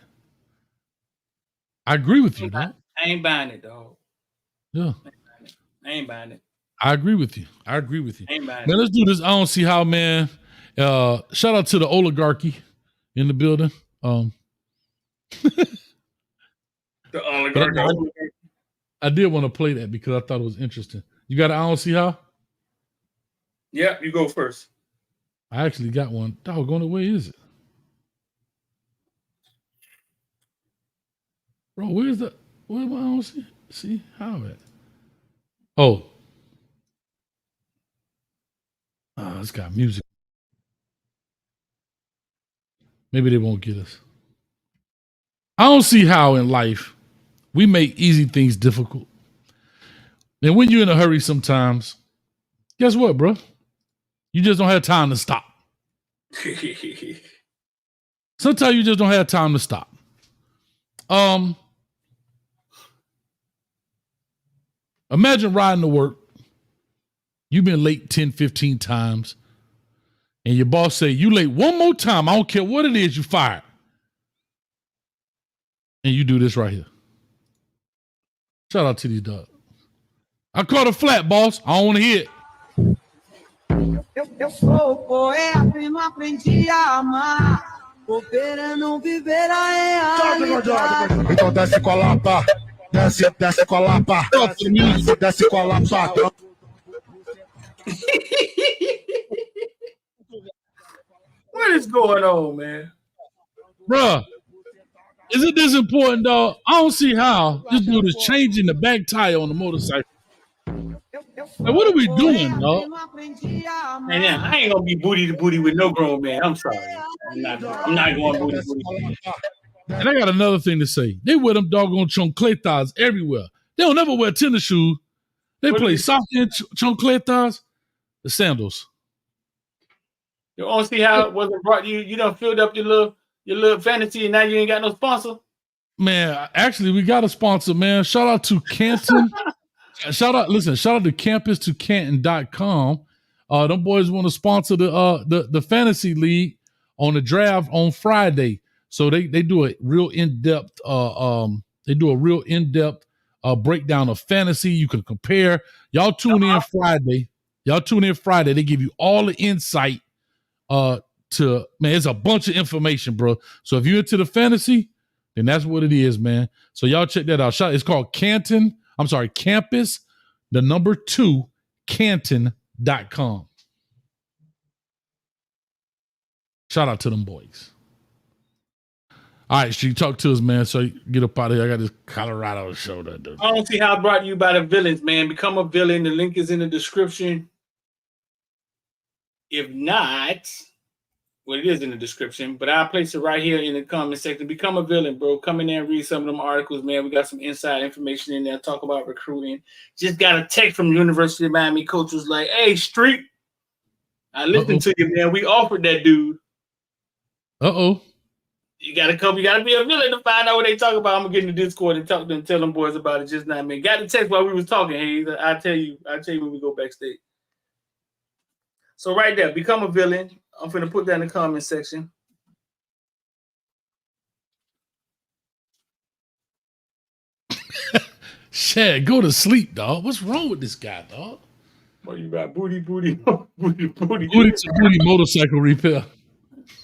I agree with you, dog. I ain't buying it, dog. Yeah. I ain't buying it. I agree with you. I agree with you. I ain't buying Man, it. let's do this. I don't see how, man. Shout out to the oligarchy in the building. The oligarchy. I did want to play that because I thought it was interesting. You got an I don't see how? Yeah, you go first. I actually got one. Doggone it, where is it? Bro, where's the where am I don't see how at? Oh. It's got music. Maybe they won't get us. I don't see how in life we make easy things difficult. And when you're in a hurry sometimes, guess what, bro? You just don't have time to stop. Sometimes you just don't have time to stop. Imagine riding to work. You've been late 10, 15 times. And your boss say, you late one more time. I don't care what it is, you fired. And you do this right here. Shout out to these dogs. I caught a flat, boss. I don't want to hear it. Eu sou poeta e não aprendi a amar. Bobeira não viver a realidade. Então desce com a lapa, desce com a lapa, desce com a lapa. What is going on, man? Bruh, is it this important, dog? I don't see how this dude is changing the back tire on the motorcycle. Like, what are we doing, dog? Man, yeah, I ain't gonna be booty to booty with no grown man. I'm sorry. I'm not going booty to booty. And I got another thing to say. They wear them doggone choncletas everywhere. They don't never wear tennis shoes. They play soccer in choncletas, the sandals. You want to see how it wasn't brought you? You done filled up your little fantasy, and now you ain't got no sponsor. Man, actually, we got a sponsor, man. Shout out to Canton. shout out to campus2canton.com. Them boys want to sponsor the fantasy league on the draft on Friday. So they do a real in-depth breakdown of fantasy. You can compare. Y'all tune in Friday. They give you all the insight it's a bunch of information, bro. So if you're into the fantasy, then that's what it is, man. So y'all check that out. It's called Campus, the number 2, Canton.com. Shout out to them boys. All right, Street, talk to us, man. So get up out of here. I got this Colorado show to do. I don't see how I brought you by the villains, man. Become a villain. The link is in the description. If not, well, it is in the description, but I'll place it right here in the comment section. Become a villain, bro. Come in there and read some of them articles, man. We got some inside information in there. Talk about recruiting. Just got a text from the University of Miami. Coach was like, hey, Street, I listened to you, man. We offered that dude. You gotta come. You gotta be a villain to find out what they talk about. I'm gonna get in the Discord and talk to them, tell them boys about it. Just not, man. Got the text while we was talking. Hey, I'll tell you when we go backstage. So right there, become a villain. I'm finna put that in the comment section. Shad, go to sleep, dog. What's wrong with this guy, dog? What you got? Booty to booty motorcycle repair.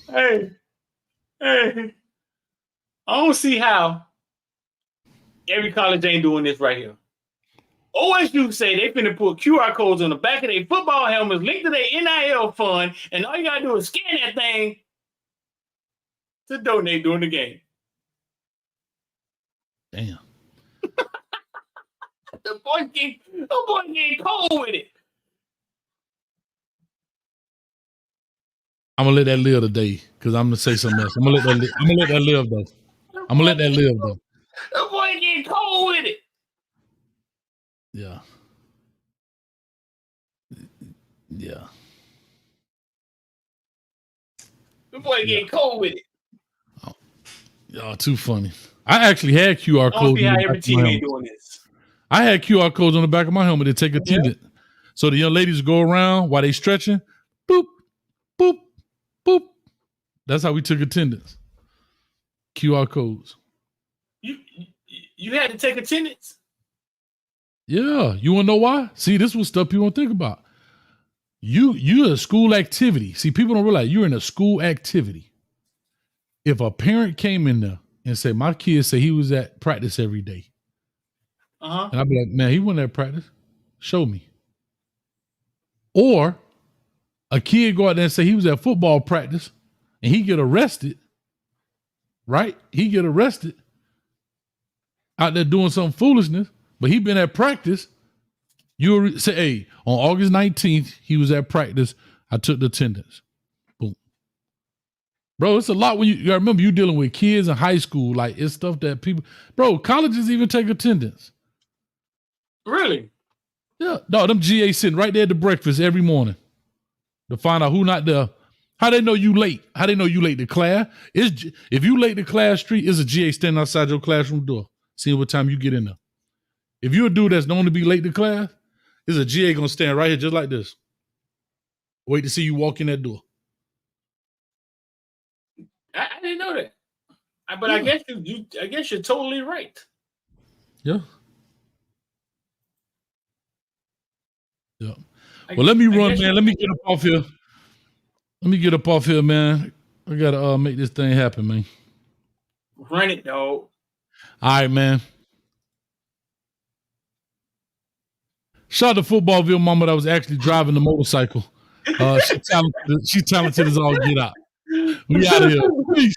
Hey. I don't see how every college ain't doing this right here. OSU say they finna put QR codes on the back of their football helmets, linked to their NIL fund, and all you gotta do is scan that thing to donate during the game. Damn. The boy getting cold with it. I'm gonna let that live today because I'm gonna say something else. I'm gonna let that live though. The boy getting cold with it. Yeah. The boy getting cold with it. Oh, y'all too funny. I actually had QR codes. See how every team ain't doing this. I had QR codes on the back of my helmet to take attendance. Yeah. So the young ladies go around while they stretching. Boop, boop, boop. That's how we took attendance. QR codes. You had to take attendance? Yeah. You want to know why? See, this was stuff people don't think about. You're a school activity. See, people don't realize you're in a school activity. If a parent came in there and said, my kid said he was at practice every day. And I'd be like, man, he wasn't at practice. Show me. Or a kid go out there and say he was at football practice and he get arrested, right? He get arrested out there doing some foolishness, but he been at practice. You say, hey, on August 19th, he was at practice. I took the attendance. Boom. Bro, it's a lot when you gotta remember you dealing with kids in high school. Like it's stuff that people, bro, colleges even take attendance. Really? Yeah. No, them GA sitting right there at the breakfast every morning to find out who not there. How they know you late? How they know you late to class? If you late to class street, it's a GA standing outside your classroom door, seeing what time you get in there. If you're a dude that's known to be late to class, there's a GA gonna stand right here just like this. Wait to see you walk in that door. I didn't know that. But yeah. I guess you're totally right. Yeah. Yeah. Well, let me run, man. Let me get up off here. Man. I gotta make this thing happen, man. Run it, dog. All right, man. Shout out to Footballville mama that was actually driving the motorcycle. She's talented as all get out. We out of here. Peace.